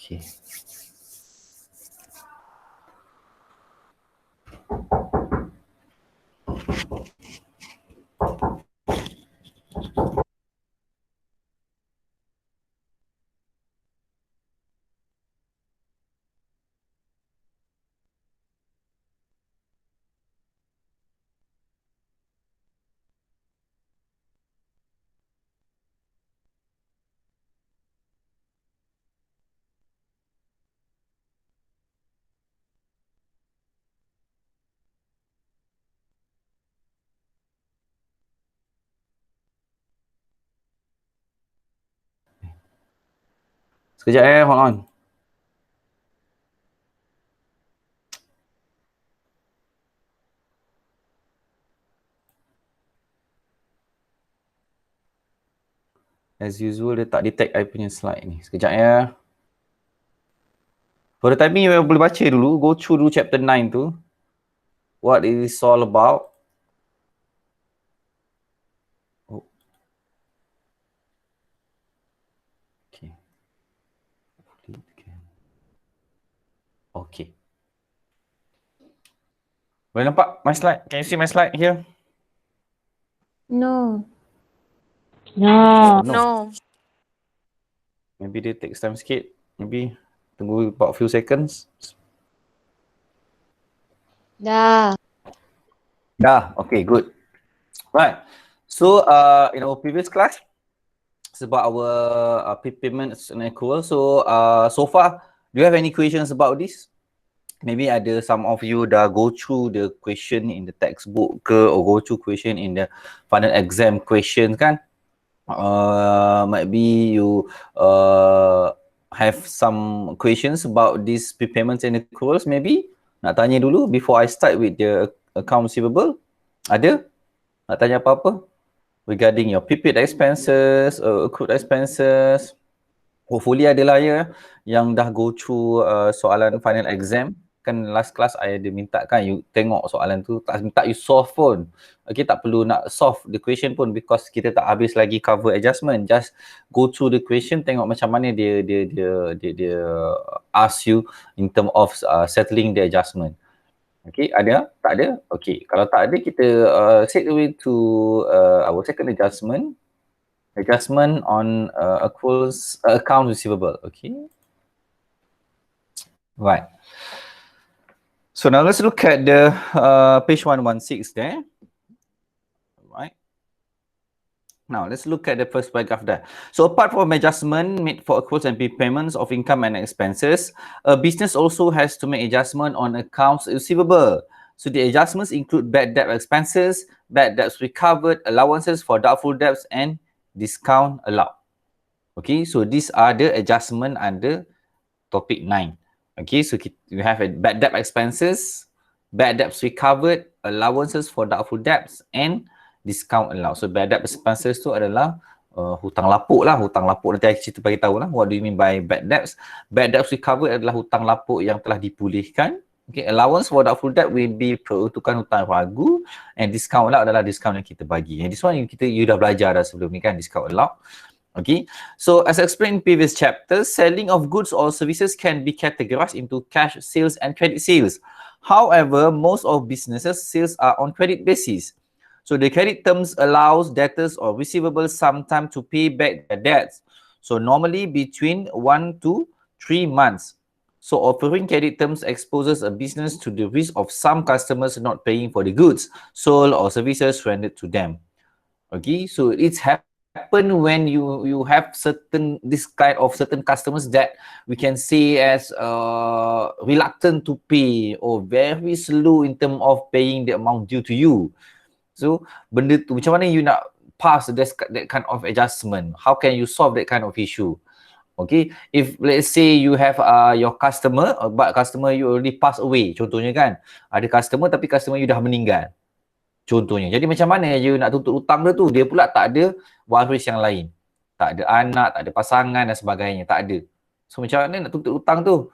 Okay. Sekejap hold on. As usual, dia tak detect I punya slide ni. Sekejap ya. For the time being, you boleh baca dulu. Go through dulu chapter 9 tu. What it is all about. Oh. Okay. Okay. Boleh nampak my slide? Can you see my slide here? No. Oh, No. no. Maybe dia takes time sikit. Maybe tunggu about few seconds. Dah. Dah. Okay, good. Right. So, in our previous class, it's about our payments and accrual. So, so far, do you have any questions about this? Maybe ada some of you dah go through the question in the textbook ke, or go through question in the final exam question kan? Might be you have some questions about these prepayments and accruals maybe? Nak tanya dulu before I start with the account receivable? Ada? Nak tanya apa-apa? Regarding your prepaid expenses, accrued expenses. Hopefully adalah ya yang dah go through soalan final exam. Kan last class I ada minta kan you tengok soalan tu, tak minta you solve pun. Okay, tak perlu nak solve the question pun because kita tak habis lagi cover adjustment. Just go through the question, tengok macam mana dia ask you in term of settling the adjustment. Okay, ada? Tak ada? Okay, kalau tak ada kita straight away to our second adjustment. Adjustment on accruals, account receivable. Okay. Right. So now let's look at the page 116 there. Right. Now let's look at the first paragraph there. So apart from adjustment made for accruals and prepayments of income and expenses, a business also has to make adjustment on accounts receivable. So the adjustments include bad debt expenses, bad debts recovered, allowances for doubtful debts, and discount allowed. Okay, so these are the adjustment under topic 9. Okay, so you have a bad debt expenses, bad debts recovered, allowances for doubtful debts, and discount allowed. So bad debt expenses tu adalah hutang lapuk lah. Hutang lapuk nanti saya cerita bagi tahu lah. What do you mean by bad debts? Bad debts recovered adalah hutang lapuk yang telah dipulihkan. Okay, allowance for doubtful debt will be peruntukan hutang ragu, and discount allowed adalah discount yang kita bagi. And this one you dah belajar dah sebelum ni kan, discount allowed. Okay, so as explained in previous chapters, selling of goods or services can be categorized into cash sales and credit sales. However, most of businesses sales are on credit basis. So the credit terms allows debtors or receivables some time to pay back their debts. So normally between 1 to 3 months. So offering credit terms exposes a business to the risk of some customers not paying for the goods sold or services rendered to them. Okay, so it's happen when you have this kind of certain customers that we can say as reluctant to pay or very slow in term of paying the amount due to you. So benda tu macam mana you nak pass that kind of adjustment? How can you solve that kind of issue? Okay, if let's say you have your customer, but customer you already pass away, contohnya kan, ada customer tapi customer you dah meninggal. Contohnya. Jadi macam mana you nak tuntut hutang dia tu? Dia pula tak ada waris yang lain. Tak ada anak, tak ada pasangan dan sebagainya. Tak ada. So macam mana nak tuntut hutang tu?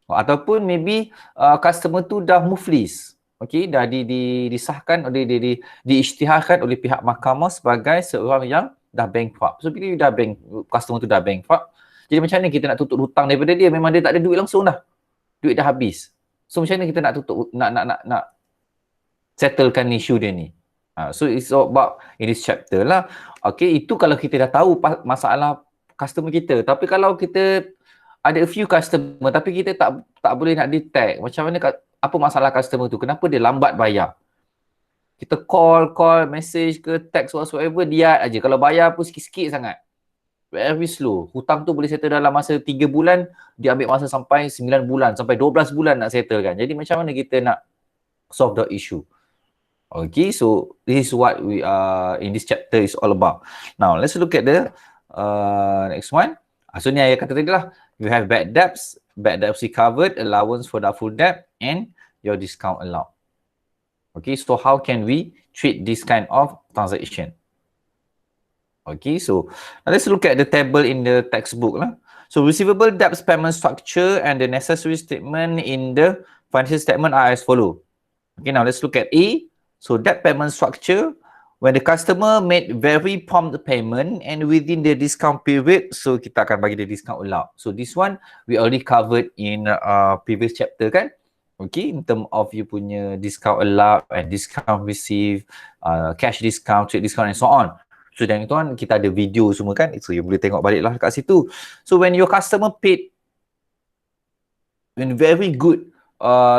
Ataupun maybe customer tu dah muflis. Okay, dah disahkan, diisytiharkan oleh pihak mahkamah sebagai seorang yang dah bankrupt. So bila you dah customer tu dah bankrupt, Jadi macam mana kita nak tutup hutang daripada dia? Memang dia tak ada duit langsung dah. Duit dah habis. So macam mana kita nak tutup, nak settlekan isu dia ni? So it's all about in this chapter lah. Okay, itu kalau kita dah tahu masalah customer kita. Tapi kalau kita ada a few customer tapi kita tak boleh nak detect macam mana, apa masalah customer tu, kenapa dia lambat bayar. Kita call, message ke text whatsoever, dia aja. Kalau bayar pun sikit-sikit sangat. Very slow. Hutang tu boleh settle dalam masa 3 bulan, dia ambil masa sampai 9 bulan, sampai 12 bulan nak settle kan. Jadi macam mana kita nak solve the issue? Okay, so this is what we in this chapter is all about. Now, let's look at the next one. So ni ayat kata tadi lah. You have bad debts recovered, allowance for doubtful debt, and your discount allowed. Okay, so how can we treat this kind of transaction? Okay, so now let's look at the table in the textbook lah. So receivable debts payment structure and the necessary statement in the financial statement are as follow. Okay, now let's look at A. So debt payment structure, when the customer made very prompt payment and within the discount period, so kita akan bagi the discount allowed. So this one we already covered in previous chapter kan. Okay, in term of you punya discount allowed and discount received, cash discount, trade discount and so on. So dan itu kan kita ada video semua kan, so you boleh tengok balik lah kat situ. So when your customer paid in very good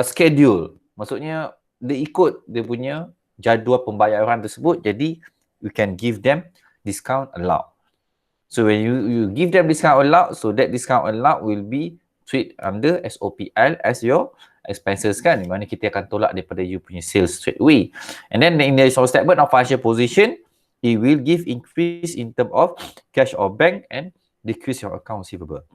schedule, maksudnya dia ikut dia punya jadual pembayaran tersebut, jadi you can give them discount allowed. So when you give them discount allowed, so that discount allowed will be treated under SOPL as your expenses kan, di mana kita akan tolak daripada you punya sales straight away. And then in the statement of financial position, it will give increase in term of cash or bank and decrease your account receivable.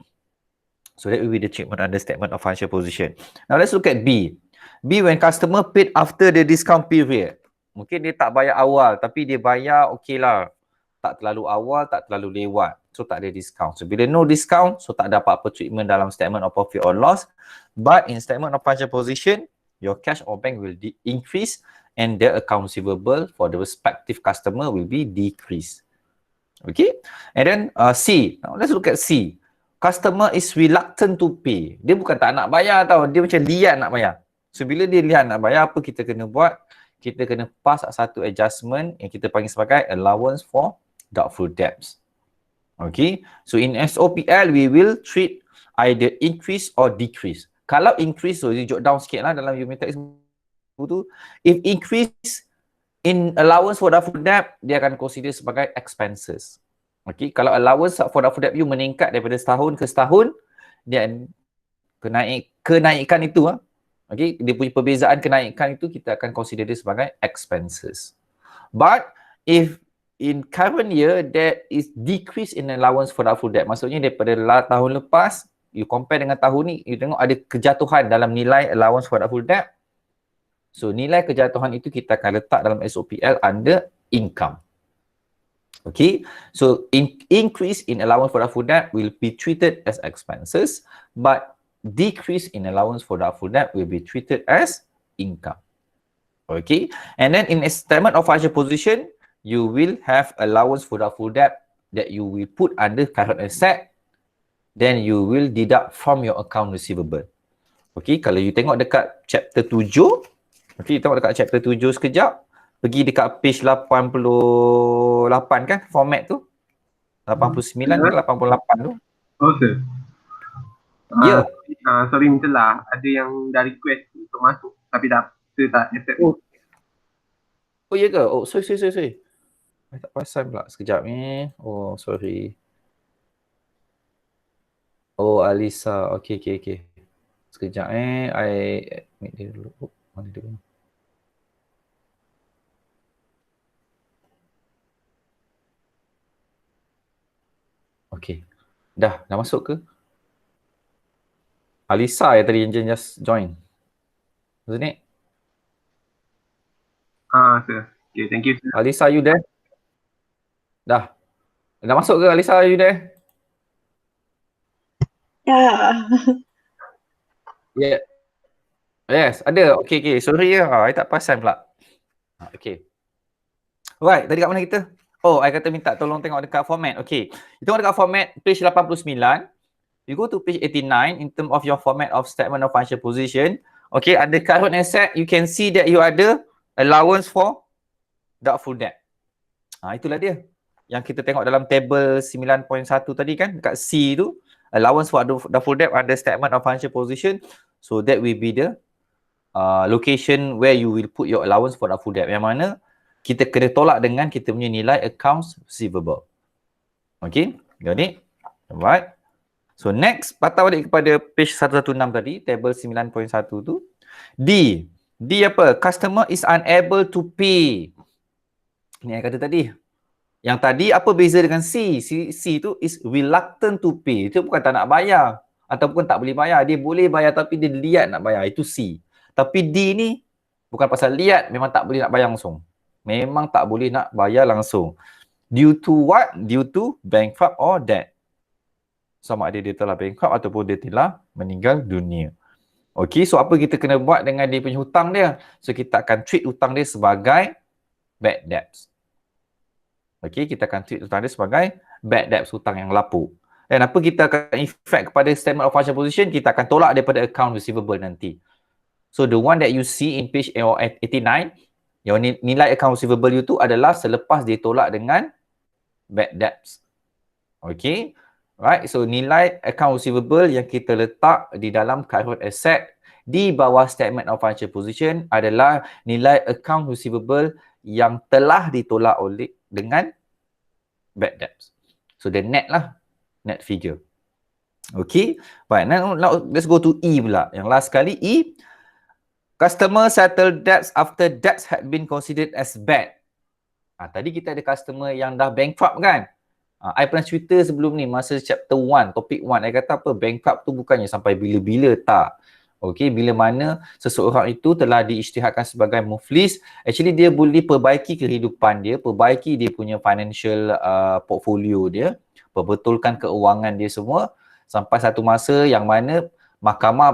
So that will be the treatment under statement of financial position. Now let's look at B. B, when customer paid after the discount period. Mungkin dia tak bayar awal tapi dia bayar okey lah. Tak terlalu awal, tak terlalu lewat. So tak ada discount. So bila no discount, so tak ada apa-apa treatment dalam statement of profit or loss. But in statement of financial position, your cash or bank will increase and the account receivable for the respective customer will be decreased. Okay. And then C. Now let's look at C. Customer is reluctant to pay. Dia bukan tak nak bayar tau. Dia macam liat nak bayar. So bila dia lihat nak bayar, apa kita kena buat? Kita kena pass satu adjustment yang kita panggil sebagai allowance for doubtful debts. Okay, so in SOPL we will treat either increase or decrease. Kalau increase, so you jot down sikit lah dalam unit text tu. If increase in allowance for doubtful debt, dia akan consider sebagai expenses. Okay, kalau allowance for doubtful debt you meningkat daripada setahun ke setahun, dia kenaikan itu okay, dia punya perbezaan kenaikan itu kita akan consider dia sebagai expenses. But if in current year there is decrease in allowance for doubtful debt, maksudnya daripada tahun lepas you compare dengan tahun ni, you tengok ada kejatuhan dalam nilai allowance for doubtful debt. So nilai kejatuhan itu kita akan letak dalam SOPL under income. Okay, so increase in allowance for doubtful debt will be treated as expenses, but decrease in allowance for doubtful debt will be treated as income. Okay, and then in a statement of financial position, you will have allowance for doubtful debt that you will put under current asset, then you will deduct from your account receivable. Okay, kalau you tengok dekat chapter 7, okay, tengok dekat chapter 7 sekejap, pergi dekat page 88 kan, format tu, 89 ke 88 tu. Oh, sir. Ya. Sorry, minta lah. Ada yang dah request untuk masuk tapi tak accept. Oh ya ke? Oh, sorry. Saya tak perasan pula sekejap ni. Oh, sorry. Oh, Alisa. Okay. Sekejap I admit dia dulu. Oh, mana dia? Okay. Dah masuk ke? Alisa ya tadi yang just join. Isn't it? Sir. Okay, thank you, sir. Alisa, you there? Dah masuk ke Alisa, you there? Yeah. Yes, ada. Okay. Sorry ya. I tak perasan pula. Okay. Right, tadi kat mana kita? Oh, I kata minta tolong tengok dekat format. Okay. Kita tengok dekat format page 89. you go to page 89 in terms of your format of statement of financial position. Okay, under current asset, you can see that you ada allowance for doubtful debt. Itulah dia. Yang kita tengok dalam table 9.1 tadi kan, dekat C tu, allowance for doubtful debt under statement of financial position. So that will be the location where you will put your allowance for doubtful debt. Yang mana kita kena tolak dengan kita punya nilai accounts receivable. Okay, got it? Alright. So next, patah balik kepada page 116 tadi, table 9.1 tu. D. D apa? Customer is unable to pay. Ni yang kata tadi. Yang tadi apa beza dengan C? C tu is reluctant to pay. Itu bukan tak nak bayar. Ataupun tak boleh bayar. Dia boleh bayar tapi dia liat nak bayar. Itu C. Tapi D ni bukan pasal liat, memang tak boleh nak bayar langsung. Memang tak boleh nak bayar langsung. Due to what? Due to bankrupt or debt. Sama ada dia telah bankrupt ataupun dia telah meninggal dunia. Okay, so apa kita kena buat dengan dia punya hutang dia? So kita akan treat hutang dia sebagai bad debts. Okay, kita akan treat hutang dia sebagai bad debts, hutang yang lapuk. Dan apa kita akan effect kepada statement of financial position? Kita akan tolak daripada account receivable nanti. So the one that you see in page 89, yang nilai account receivable you tu adalah selepas dia tolak dengan bad debts. Okay. Right, so nilai account receivable yang kita letak di dalam current asset di bawah statement of financial position adalah nilai account receivable yang telah ditolak oleh dengan bad debts. So the net lah, net figure. Okay, right, now let's go to E pula. Yang last kali E, customer settle debts after debts had been considered as bad. Tadi kita ada customer yang dah bankrupt kan? I pernah cerita sebelum ni masa chapter 1, topik 1, I kata apa, bankrupt tu bukannya sampai bila-bila, tak. Okay, bila mana seseorang itu telah diisytiharkan sebagai muflis, actually dia boleh perbaiki kehidupan dia, perbaiki dia punya financial portfolio dia, perbetulkan keuangan dia semua, sampai satu masa yang mana mahkamah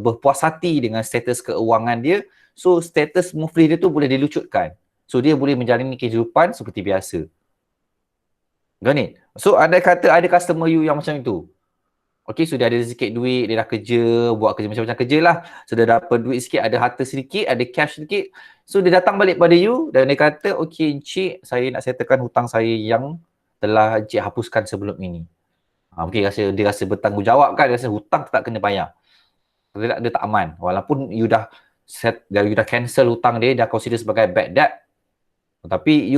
berpuas hati dengan status keuangan dia, so status muflis dia tu boleh dilucutkan. So dia boleh menjalani kehidupan seperti biasa. Got it? So ada kata ada customer you yang macam itu. Okay, so dia ada sikit duit, dia dah kerja, buat kerja macam-macam kerja lah. So dia dapat duit sikit, ada harta sedikit, ada cash sedikit. So dia datang balik pada you dan dia kata, okay encik, saya nak settlekan hutang saya yang telah encik hapuskan sebelum ini. Okay, dia rasa bertanggungjawab kan, dia rasa hutang tak kena bayar. Dia tak aman. Walaupun you dah cancel hutang dia, dah consider sebagai bad debt. Tapi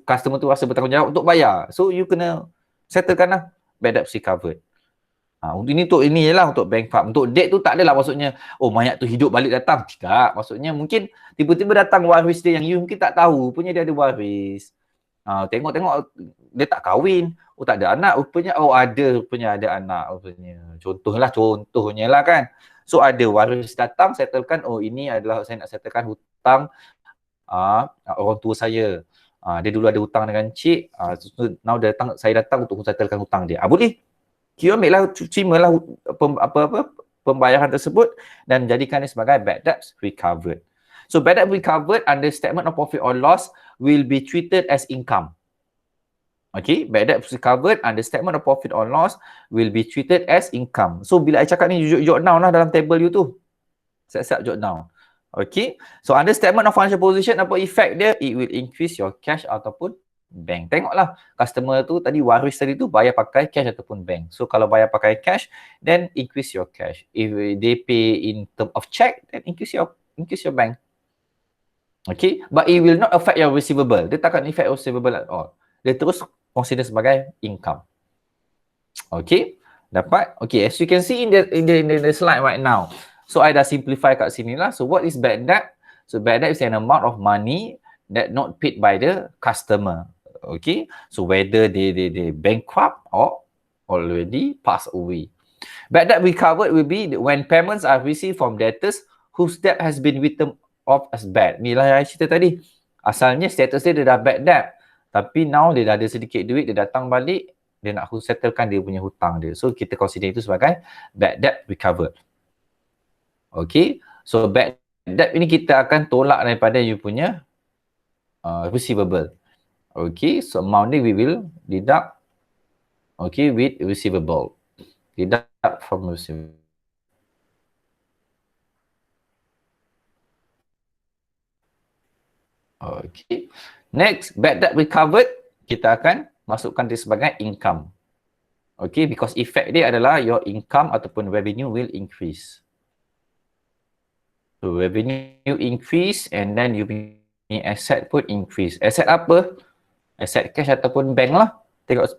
customer tu rasa bertanggungjawab untuk bayar. So you kena settlekan lah, bad debt recovered. Ini je lah untuk bankrupt. Untuk debt tu tak adalah maksudnya, oh mayat tu hidup balik datang. Tidak. Maksudnya mungkin tiba-tiba datang waris dia yang you mungkin tak tahu. Rupanya dia ada waris. Tengok-tengok dia tak kahwin. Oh tak ada anak. Rupanya ada anak. Rupanya. Contohnya lah kan. So ada waris datang, settlekan. Oh ini adalah saya nak settlekan hutang orang tua saya. Dia dulu ada hutang dengan cik. So now saya datang untuk settlekan hutang dia. Boleh. Kira ambil lah, terimalah pembayaran tersebut dan jadikan dia sebagai bad debts recovered. So bad debt recovered under statement of profit or loss will be treated as income. Okay, bad debt recovered under statement of profit or loss will be treated as income. So bila I cakap ni, jot down lah dalam table you tu. Siap-siap jot down. Okay, so under statement of financial position, apa effect dia? It will increase your cash ataupun bank. Tengoklah, customer tu tadi waris tadi tu bayar pakai cash ataupun bank. So kalau bayar pakai cash, then increase your cash. If they pay in term of check, then increase your bank. Okay, but it will not affect your receivable. Dia takkan affect your receivable at all. Dia terus consider sebagai income. Okay, dapat? Okay, as you can see in the slide right now. So I dah simplify kat sini lah. So what is bad debt? So bad debt is an amount of money that not paid by the customer. Okay, so whether they bankrupt or already pass away. Bad debt recovered will be when payments are received from debtors whose debt has been written off as bad. Ni lah yang cerita tadi. Asalnya status dia dah bad debt. Tapi now dia dah ada sedikit duit, dia datang balik, dia nak settlekan dia punya hutang dia. So kita consider itu sebagai bad debt recovered. Okay, so bad debt ini kita akan tolak daripada you punya receivable. Okay, so amount ni we will deduct, okay, with receivable. Deduct from receivable. Okay. Next, bad debt recovered, kita akan masukkan dia sebagai income. Okay, because effect dia adalah your income ataupun revenue will increase. So, revenue increase and then you punya asset pun increase. Asset apa? Asset cash ataupun bank lah. Tengok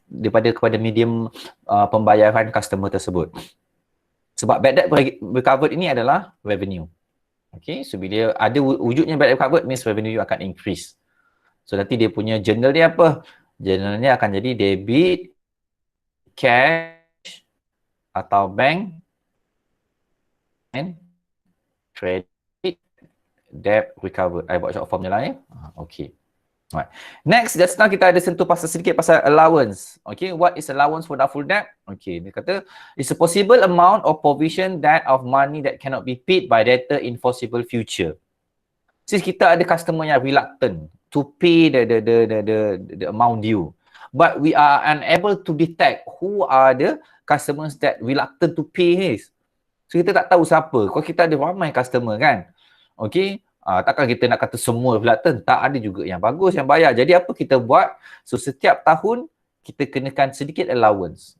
daripada kepada medium pembayaran customer tersebut. Sebab bad debt recovered ini adalah revenue. Okay, so bila ada wujudnya bad debt recovered means revenue akan increase. So nanti dia punya journal dia apa? Journal dia akan jadi debit, cash atau bank and credit debt recovered. I buat short form je lah Okay. Right. Next, just now kita ada sentuh sedikit pasal allowance. Okay, what is allowance for doubtful debt? Okay, dia kata, it's a possible amount of provision that of money that cannot be paid by debtor in foreseeable future. Since kita ada customer yang reluctant to pay the amount due, but we are unable to detect who are the customers that reluctant to pay this. So kita tak tahu siapa. Kalau kita ada ramai customer kan, okay, takkan kita nak kata semua reluctant, tak, ada juga yang bagus yang bayar. Jadi apa kita buat? So setiap tahun kita kenakan sedikit allowance,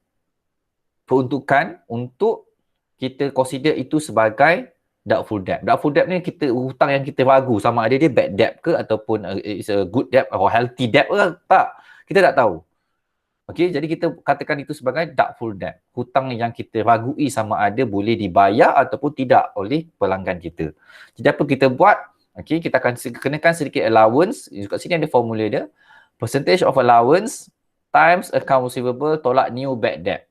peruntukan untuk kita consider itu sebagai doubtful debt. Doubtful debt ni kita hutang yang kita ragu sama ada dia bad debt ke ataupun it's a good debt or healthy debt ke, tak. Kita tak tahu. Okey, jadi kita katakan itu sebagai doubtful debt. Hutang yang kita ragui sama ada boleh dibayar ataupun tidak oleh pelanggan kita. Jadi apa kita buat? Okey, kita akan kenakan sedikit allowance. Kat sini ada formula dia. Percentage of allowance times account receivable tolak new bad debt.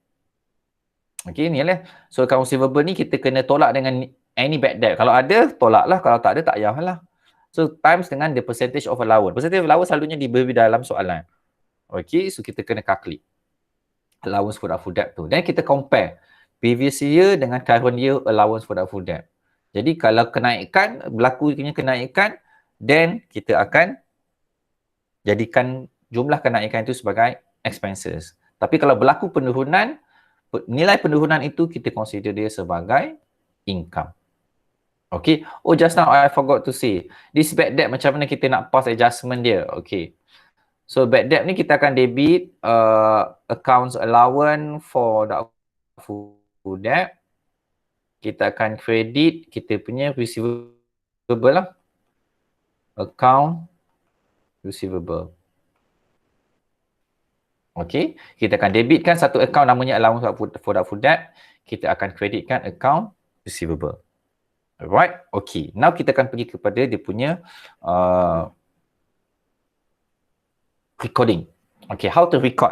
Okey, ni lah. So account receivable ni kita kena tolak dengan any bad debt. Kalau ada, tolaklah. Kalau tak ada, tak payahlah. So times dengan the percentage of allowance. Percentage of allowance selalunya diberi dalam soalan. Okay, so kita kena calculate allowance for doubtful debt tu. Dan kita compare previous year dengan current year allowance for doubtful debt. Jadi kalau kenaikan, berlakunya kenaikan, then kita akan jadikan jumlah kenaikan itu sebagai expenses. Tapi kalau berlaku penurunan, nilai penurunan itu kita consider dia sebagai income. Okay. Oh, just now I forgot to say. This bad debt macam mana kita nak pass adjustment dia. Okay. So bad debt ni kita akan debit accounts allowance for doubtful debt. Kita akan credit kita punya receivable lah. Account receivable. Okay. Kita akan debitkan satu account namanya allowance for doubtful debt. Kita akan creditkan account receivable. Alright. Okay. Now kita akan pergi kepada dia punya recording. Okay, how to record.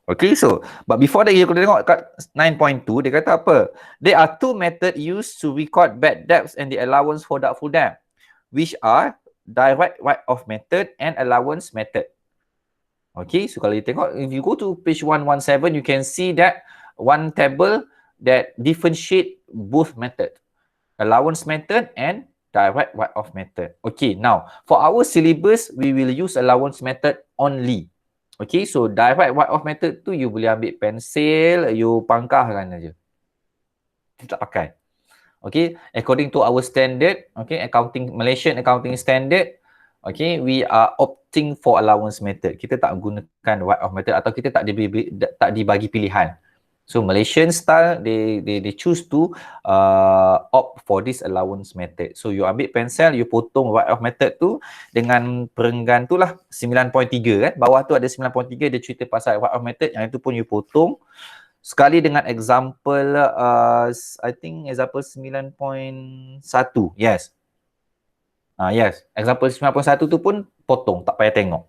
Okay, so, but before that, you kena tengok kat 9.2, dia kata apa? There are two methods used to record bad debts and the allowance for doubtful debt, which are direct write-off method and allowance method. Okay, so kalau you tengok, if you go to page 117, you can see that one table that differentiate both method, allowance method and direct write-off method. Okay, now, for our syllabus, we will use allowance method only. Okay, so direct write-off method tu, you boleh ambil pensil, you pangkahkan saja. Kita tak pakai. Okay, according to our standard, okay, Malaysian accounting standard, okay, we are opting for allowance method. Kita tak gunakan write-off method atau kita tak dibagi pilihan. So Malaysian style, they choose to opt for this allowance method. So you ambil pensel, you potong write-off method tu dengan perenggan tu lah 9.3 kan. Bawah tu ada 9.3, dia cerita pasal write-off method, yang itu pun you potong. Sekali dengan example, I think example 9.1, yes. Yes, example 9.1 tu pun potong, tak payah tengok.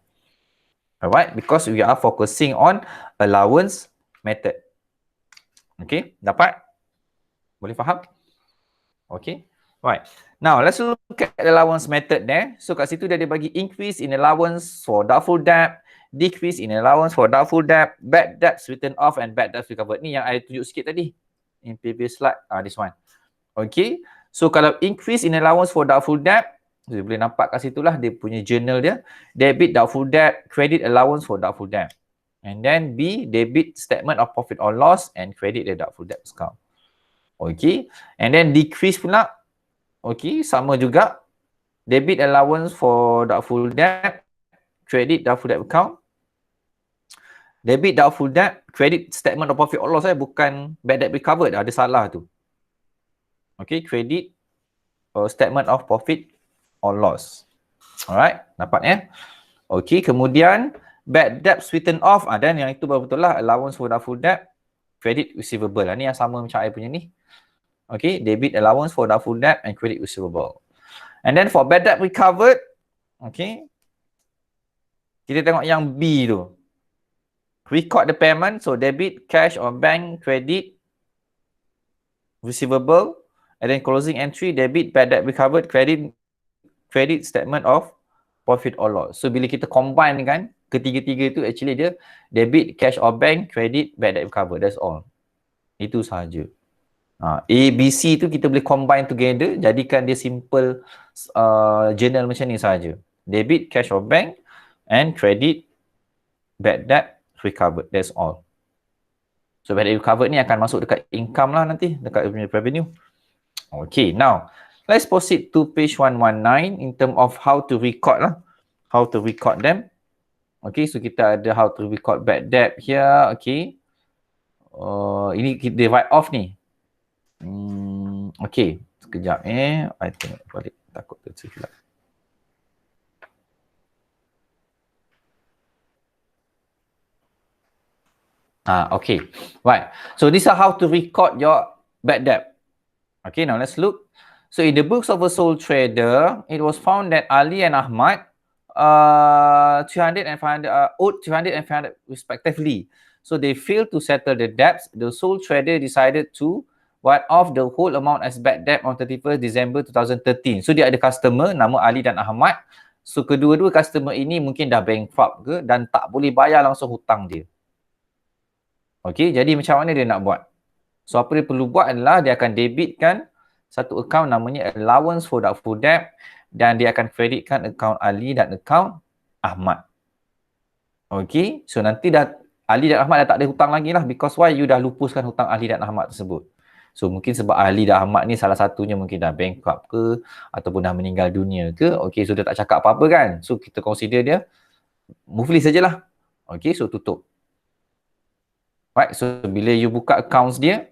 Alright, because we are focusing on allowance method. Okay, dapat? Boleh faham? Okay, right. Now, let's look at the allowance method there. So, kat situ dia ada bagi increase in allowance for doubtful debt, decrease in allowance for doubtful debt, bad debts written off and bad debts recovered. Ni yang I tunjuk sikit tadi. In previous slide, this one. Okay, so kalau increase in allowance for doubtful debt, so, boleh nampak kat situ lah dia punya journal dia. Debit doubtful debt, credit allowance for doubtful debt. And then B, debit statement of profit or loss and credit the doubtful debt account. Okay. And then decrease pula. Okay, sama juga. Debit allowance for doubtful debt, credit doubtful debt account. Debit doubtful debt, credit statement of profit or loss, bukan bad debt recovered. Ada salah tu. Okay, credit statement of profit or loss. Alright, dapat ya? Okay, kemudian bad debt written off. Dan yang itu betul lah, allowance for doubtful debt, credit receivable. Ni yang sama macam I punya ni. Okay, debit allowance for doubtful debt and credit receivable. And then for bad debt recovered, okay, kita tengok yang B tu. Record the payment, so debit, cash or bank, credit, receivable, and then closing entry, debit, bad debt recovered, credit statement of profit or loss. So bila kita combine kan, ketiga-tiga tu actually dia debit, cash or bank, credit, bad debt recovered. That's all. Itu sahaja. A, B, C tu kita boleh combine together, jadikan dia simple journal macam ni sahaja. Debit, cash or bank, and credit, bad debt recovered. That's all. So bad debt recovered ni akan masuk dekat income lah nanti, dekat revenue. Okay, now let's proceed to page 119 in term of how to record lah. How to record them. Okay, so kita ada how to record bad debt here. Okay. Ini kita write off ni. Okay, sekejap I tengok balik, takut tersilap. Okay, right. So these are how to record your bad debt. Okay, now let's look. So in the books of a sole trader, it was found that Ali and Ahmad 300 and 500 owed 300 and 500 respectively. So they failed to settle the debts. The sole trader decided to write off the whole amount as bad debt on 31st December 2013. So dia ada customer nama Ali dan Ahmad. So kedua-dua customer ini mungkin dah bankrupt ke dan tak boleh bayar langsung hutang dia. Okay, jadi macam mana dia nak buat? So apa dia perlu buat adalah dia akan debitkan satu account namanya allowance for doubtful debt dan dia akan creditkan account Ali dan account Ahmad. Okay, so nanti dah Ali dan Ahmad dah tak ada hutang lagi lah, because why? You dah lupuskan hutang Ali dan Ahmad tersebut. So mungkin sebab Ali dan Ahmad ni salah satunya mungkin dah bankrupt ke ataupun dah meninggal dunia ke. Okay, so dia tak cakap apa-apa kan. So kita consider dia muflis sajalah. Okay, so tutup. Right, so bila you buka accounts dia,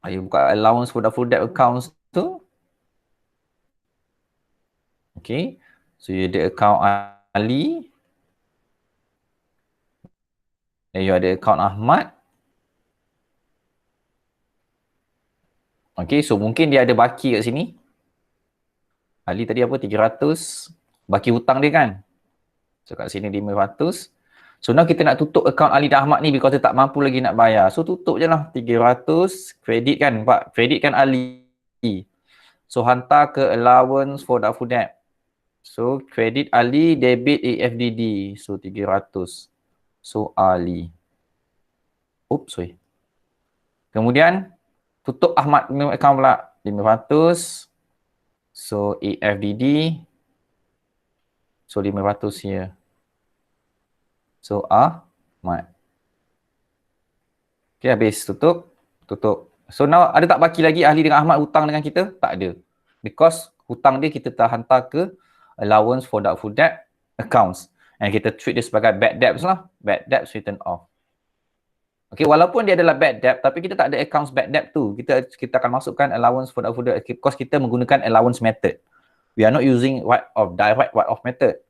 you buka allowance for doubtful debt accounts tu. Okay, so you ada account Ali. Dan you ada account Ahmad. Okay, so mungkin dia ada baki kat sini. Ali tadi apa? 300. Baki hutang dia kan? So kat sini 500. So now kita nak tutup account Ali dan Ahmad ni because dia tak mampu lagi nak bayar. So tutup je lah. 300. Kredit kan Pak? Kredit kan Ali. So hantar ke allowance for doubtful debt. So kredit Ali, debit AFDD. So 300. So Ali. Oops, sorry. Kemudian tutup Ahmad account pula. 500. So AFDD. So 500 here. So Ahmad. Okay, habis tutup. Tutup. So now ada tak baki lagi Ali dengan Ahmad hutang dengan kita? Tak ada. Because hutang dia kita dah hantar ke allowance for doubtful debt accounts. And kita treat dia sebagai bad debts lah. Bad debts written off. Okay, walaupun dia adalah bad debt, tapi kita tak ada accounts bad debt tu. Kita akan masukkan allowance for doubtful debt because kita menggunakan allowance method. We are not using direct write-off method.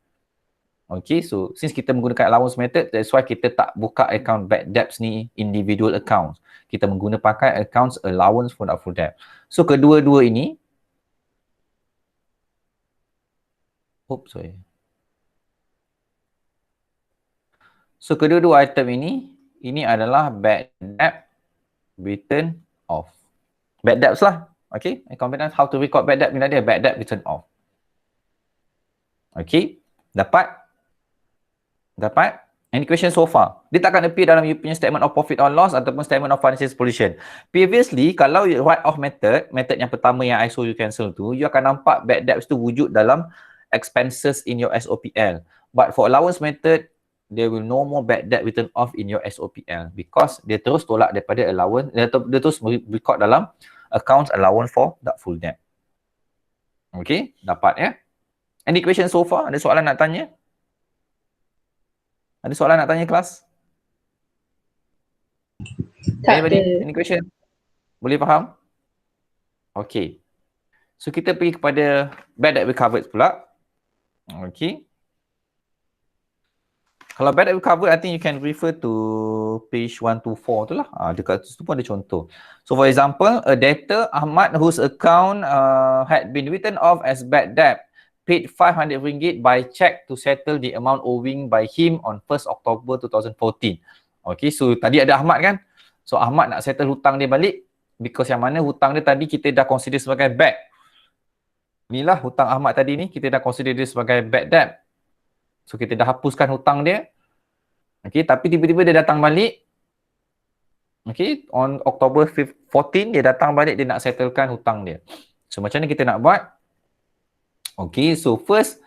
Okay, so since kita menggunakan allowance method, that's why kita tak buka account bad debts ni individual accounts. Kita menggunakan pakai accounts allowance for doubtful debt. So kedua-dua ini, so kedua-dua item ini adalah bad debt written off. Bad debts lah. Okay, competence how to record bad debt bila dia bad debt written off. Okay, dapat? Any question so far? Dia tak akan appear dalam you punya statement of profit or loss ataupun statement of financial position. Previously, kalau write off method yang pertama yang I show you cancel tu, you akan nampak bad debts tu wujud dalam expenses in your SOPL. But for allowance method, there will no more bad debt written off in your SOPL because dia terus tolak daripada allowance, dia terus record dalam accounts allowance for doubtful debt. Okay, dapat ya? Any question so far? Ada soalan nak tanya? Ada soalan nak tanya kelas? Tak Anybody? ada. Any question? Boleh faham? Okay. So kita pergi kepada bad debt recovered pula. Okay. Kalau bad debt recovered, I think you can refer to page 124 tu lah. Dekat situ pun ada contoh. So for example, a debtor Ahmad whose account had been written off as bad debt paid RM500 by check to settle the amount owing by him on 1st October 2014. Okay, so tadi ada Ahmad kan? So Ahmad nak settle hutang dia balik because yang mana hutang dia tadi kita dah consider sebagai bad. Inilah hutang Ahmad tadi ni kita dah consider dia sebagai bad debt. So kita dah hapuskan hutang dia. Okay, tapi tiba-tiba dia datang balik. Okay, on October 14 dia datang balik, dia nak settlekan hutang dia. So macam mana kita nak buat? Okay, so first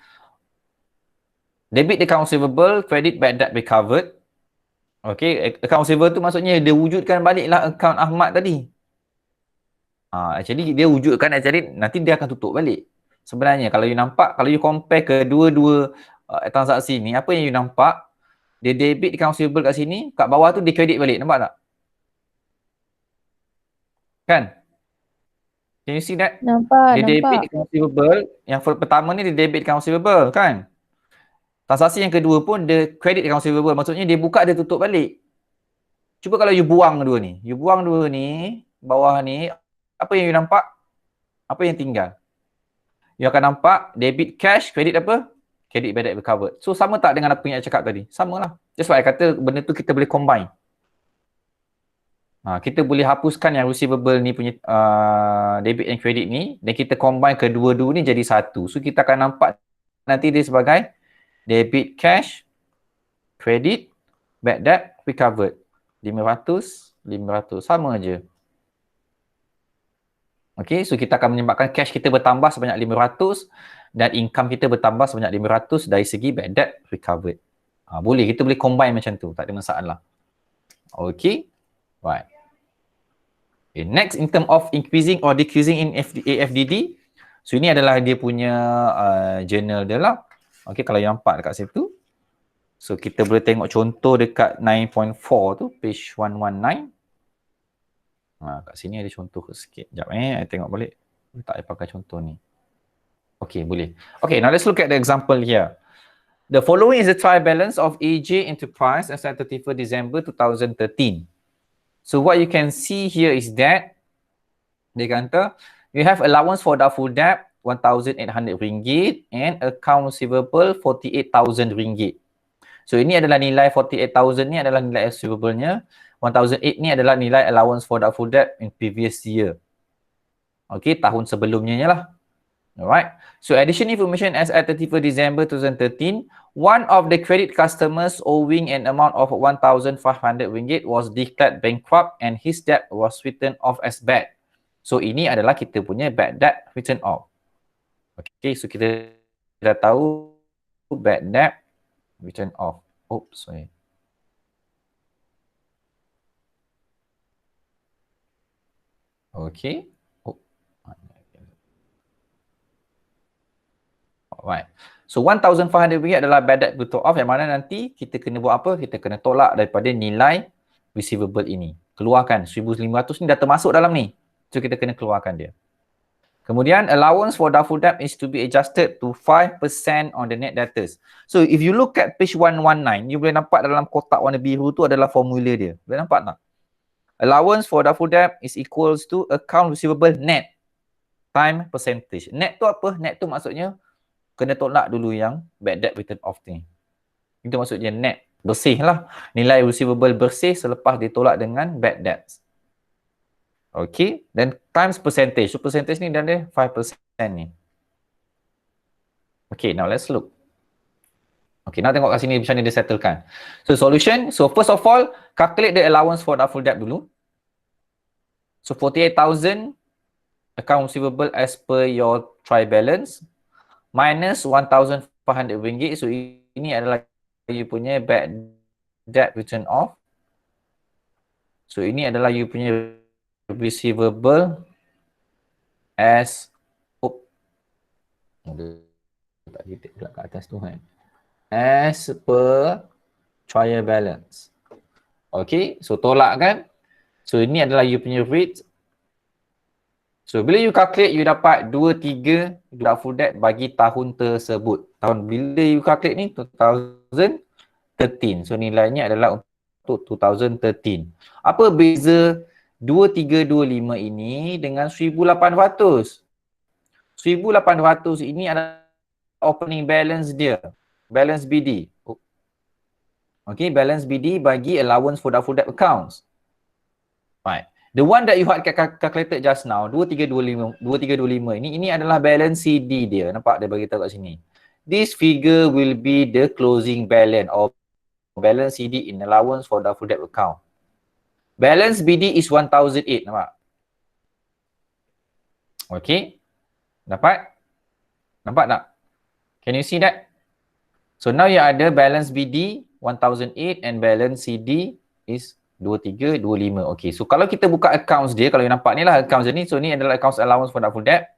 debit account receivable, credit bad debt recovered. Okay, account receivable tu maksudnya dia wujudkan baliklah account Ahmad tadi. Actually dia wujudkan, actually nanti dia akan tutup balik. Sebenarnya kalau you nampak, kalau you compare kedua-dua transaksi ni, apa yang you nampak? Dia debit account receivable kat sini, kat bawah tu dia credit balik. Nampak tak? Kan? Can you see that? Nampak, Dia debit account receivable, yang pertama ni dia debit account receivable, kan? Transaksi yang kedua pun dia credit account receivable. Maksudnya dia buka, dia tutup balik. Cuba kalau you buang dua ni. You buang dua ni, bawah ni, apa yang you nampak? Apa yang tinggal? You akan nampak debit cash, credit apa? Credit bad debt recovered. So sama tak dengan apa yang saya cakap tadi? Sama lah. That's why I kata benda tu kita boleh combine. Kita boleh hapuskan yang receivable ni punya debit and credit ni dan kita combine kedua-dua ni jadi satu. So kita akan nampak nanti dia sebagai debit cash, credit, bad debt recovered. 500, 500. Sama je. Okay, so kita akan menyebabkan cash kita bertambah sebanyak 500 dan income kita bertambah sebanyak 500 dari segi bad debt recovered. Boleh, kita boleh combine macam tu. Tak ada masalah. Okay. Right. Okay. Next, in term of increasing or decreasing in AFDD. So, ini adalah dia punya journal dia lah. Okay, kalau yang nampak dekat situ. So, kita boleh tengok contoh dekat 9.4 tu, page 119. Kat sini ada contoh sikit. Sekejap I tengok balik. Tak payah pakai contoh ni. Okay, boleh. Okay, now let's look at the example here. The following is the trial balance of AJ Enterprise as at 31 December 2013. So what you can see here is that dia kata you have allowance for doubtful debt RM1,800 and account receivable RM48,000. So ini adalah nilai 48,000 ni adalah nilai receivable-nya. 1,008 ni adalah nilai allowance for doubtful debt in previous year. Okay, tahun sebelumnya lah. Alright. So addition information as at 31 December 2013, one of the credit customers owing an amount of RM1,500 was declared bankrupt and his debt was written off as bad. So ini adalah kita punya bad debt written off. Okay, so kita dah tahu bad debt written off. Oops, sorry. Okay. Alright. So RM1,500 adalah bad debt written off yang mana nanti kita kena buat apa? Kita kena tolak daripada nilai receivable ini. Keluarkan 1,500 ni dah termasuk dalam ni. So kita kena keluarkan dia. Kemudian allowance for doubtful debt is to be adjusted to 5% on the net debtors. So if you look at page 119, you boleh nampak dalam kotak warna biru tu adalah formula dia. Boleh nampak tak? Allowance for doubtful debt is equals to account receivable net time percentage. Net tu apa? Net tu maksudnya kena tolak dulu yang bad debt written off ni. Itu maksudnya net. Bersih lah. Nilai receivable bersih selepas ditolak dengan bad debts. Okay. Dan times percentage. So percentage ni dah ada 5% ni. Okay. Now let's look. Okay. Now tengok kat sini macam mana dia settlekan. So solution. So first of all, calculate the allowance for doubtful debt dulu. So 48,000 account receivable as per your trial balance. Minus RM1,500. So ini adalah you punya bad debt written off. So ini adalah you punya receivable as tak titik pula kat atas tu kan. As per trial balance. Okay, so tolak kan. So ini adalah you punya rate. So bila you calculate, you dapat 2, 3 doubtful debt bagi tahun tersebut. Tahun bila you calculate ni 2013. So nilainya adalah untuk 2013. Apa beza 2325 ini dengan 1800? 1800 ini adalah opening balance dia. Balance BD. Okay, balance BD bagi allowance for doubtful debt accounts. Right. The one that you had calculated just now, 2325 ini adalah balance CD dia. Nampak dia bagi tahu kat sini. This figure will be the closing balance or balance CD in allowance for doubtful debt account. Balance BD is 1008, nampak? Okay. Dapat? Nampak tak? Can you see that? So now you ada balance BD 1008 and balance CD is 2325. Okay, so kalau kita buka accounts dia, kalau you nampak ni lah accounts dia ni, so ni adalah accounts allowance for doubtful debt.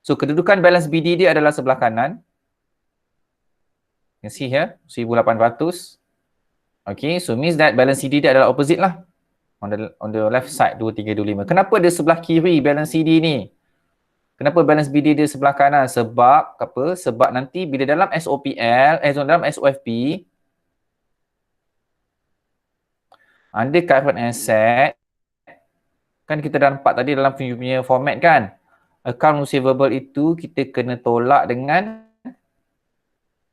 So kedudukan balance BD dia adalah sebelah kanan. You can see here, 1800. Okay, so means that balance CD dia adalah opposite lah. On the left side, 2325. Kenapa dia sebelah kiri balance CD ni? Kenapa balance BD dia sebelah kanan? Sebab apa? Sebab nanti bila dalam SOPL, dalam SOFP, under current asset, kan kita dah nampak tadi dalam punya format kan, account receivable itu kita kena tolak dengan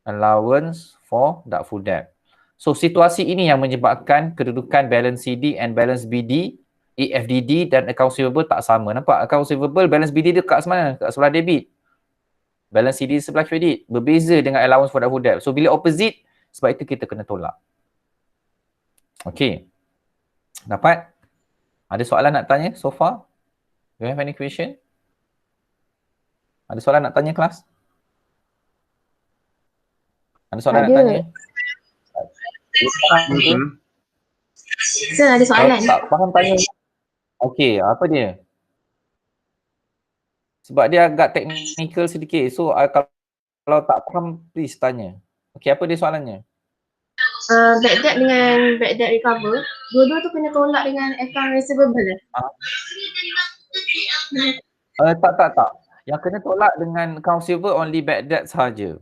allowance for doubtful debt. So situasi ini yang menyebabkan kedudukan balance CD and balance BD, EFDD dan account receivable tak sama. Nampak account receivable balance BD dia kat mana? Kat sebelah debit. Balance CD sebelah kredit. Berbeza dengan allowance for doubtful debt. So bila opposite, sebab itu kita kena tolak. Okay. Dapat? Ada soalan nak tanya so far? Do you have any question? Ada soalan nak tanya kelas? Ada soalan nak tanya? Sir, ada soalan. Tak faham tanya. Okay, apa dia? Sebab dia agak technical sedikit. So kalau tak faham, please tanya. Okay, apa dia soalannya? Bad debt dengan bad debt recover, dua-dua tu kena tolak dengan account receivable Tak. Yang kena tolak dengan account receivable only bad debt sahaja.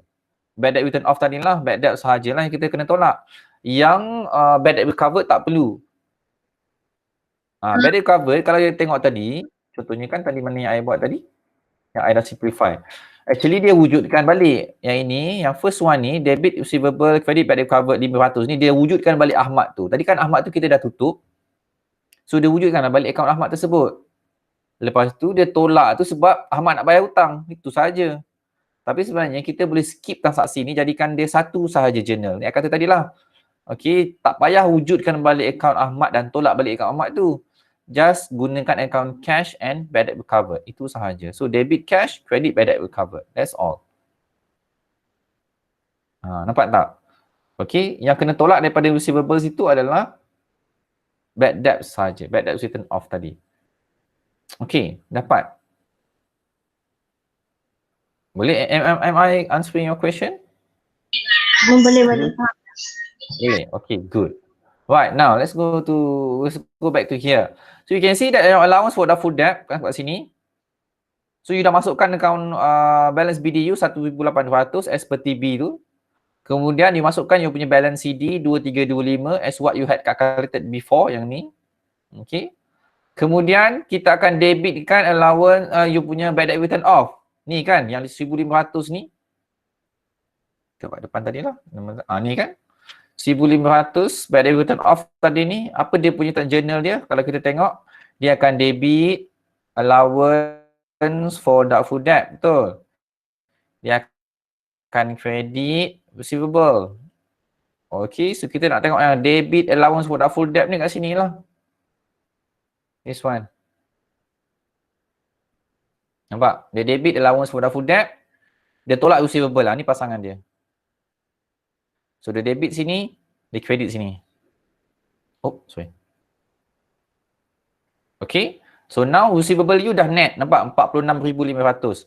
Bad debt written off tadi lah, bad debt sahajalah yang kita kena tolak. Yang bad debt recover tak perlu. Bad debt recover, kalau you tengok tadi, contohnya kan tadi mana yang I buat tadi? Yang I dah simplify. Actually dia wujudkan balik. Yang ini, yang first one ni, debit receivable credit bad debt recover 500 ni, dia wujudkan balik Ahmad tu. Tadi kan Ahmad tu kita dah tutup. So dia wujudkan balik akaun Ahmad tersebut. Lepas tu dia tolak tu sebab Ahmad nak bayar hutang. Itu saja. Tapi sebenarnya kita boleh skip transaksi ni, jadikan dia satu sahaja journal. Ni kata tadi lah. Okay, tak payah wujudkan balik akaun Ahmad dan tolak balik akaun Ahmad tu. Just gunakan akaun cash and bad debt recover. Itu sahaja. So debit cash, credit bad debt recover. That's all. Nampak tak? Okay, yang kena tolak daripada receivables itu adalah bad debt sahaja. Bad debt written off tadi. Okay, dapat? Boleh? Am I answering your question? boleh. Boleh. Okay, good. Right, now let's go back to here. So you can see that your allowance for doubtful debt kan kat sini. So you dah masukkan akaun balance BDU 1,800 as per TB tu. Kemudian you masukkan you punya balance CD 2325 as what you had calculated before yang ni. Okay. Kemudian kita akan debitkan allowance you punya bad debt written off. Ni kan yang 1,500 ni. Coba depan tadi lah. Ni kan. 1,500 bad debt written off tadi ni, apa dia punya journal dia? Kalau kita tengok, dia akan debit allowance for doubtful debt, betul? Dia akan credit receivable. Okay, so kita nak tengok yang debit allowance for doubtful debt ni kat sini lah. This one. Nampak? Dia debit allowance for doubtful debt, dia tolak receivable lah, ni pasangan dia. So dia debit sini, dia credit sini. Oh, sorry. Okay. So now receivable you dah net. Nampak 46,500.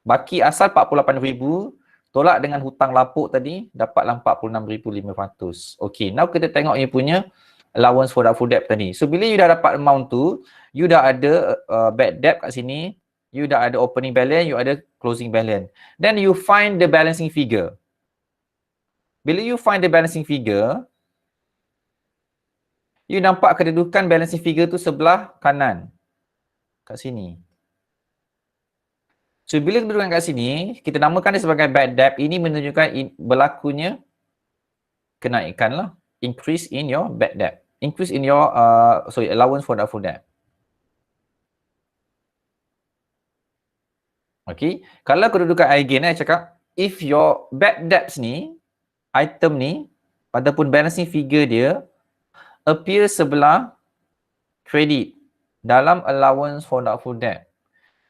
Baki asal 48,000. Tolak dengan hutang lapuk tadi, dapatlah 46,500. Okay. Now kita tengok you punya allowance for doubtful debt tadi. So bila you dah dapat amount tu, you dah ada bad debt kat sini. You dah ada opening balance, you ada closing balance. Then you find the balancing figure. Bila you find the balancing figure, you nampak kedudukan balancing figure tu sebelah kanan. Kat sini. So, bila kedudukan kat sini, kita namakan dia sebagai bad debt. Ini menunjukkan berlakunya kenaikan lah. Increase in your bad debt. Increase in your, allowance for doubtful debt. Okay. Kalau kedudukan again, cakap, if your bad debts ni, item ni, ataupun balancing figure dia, appear sebelah credit dalam allowance for doubtful debt.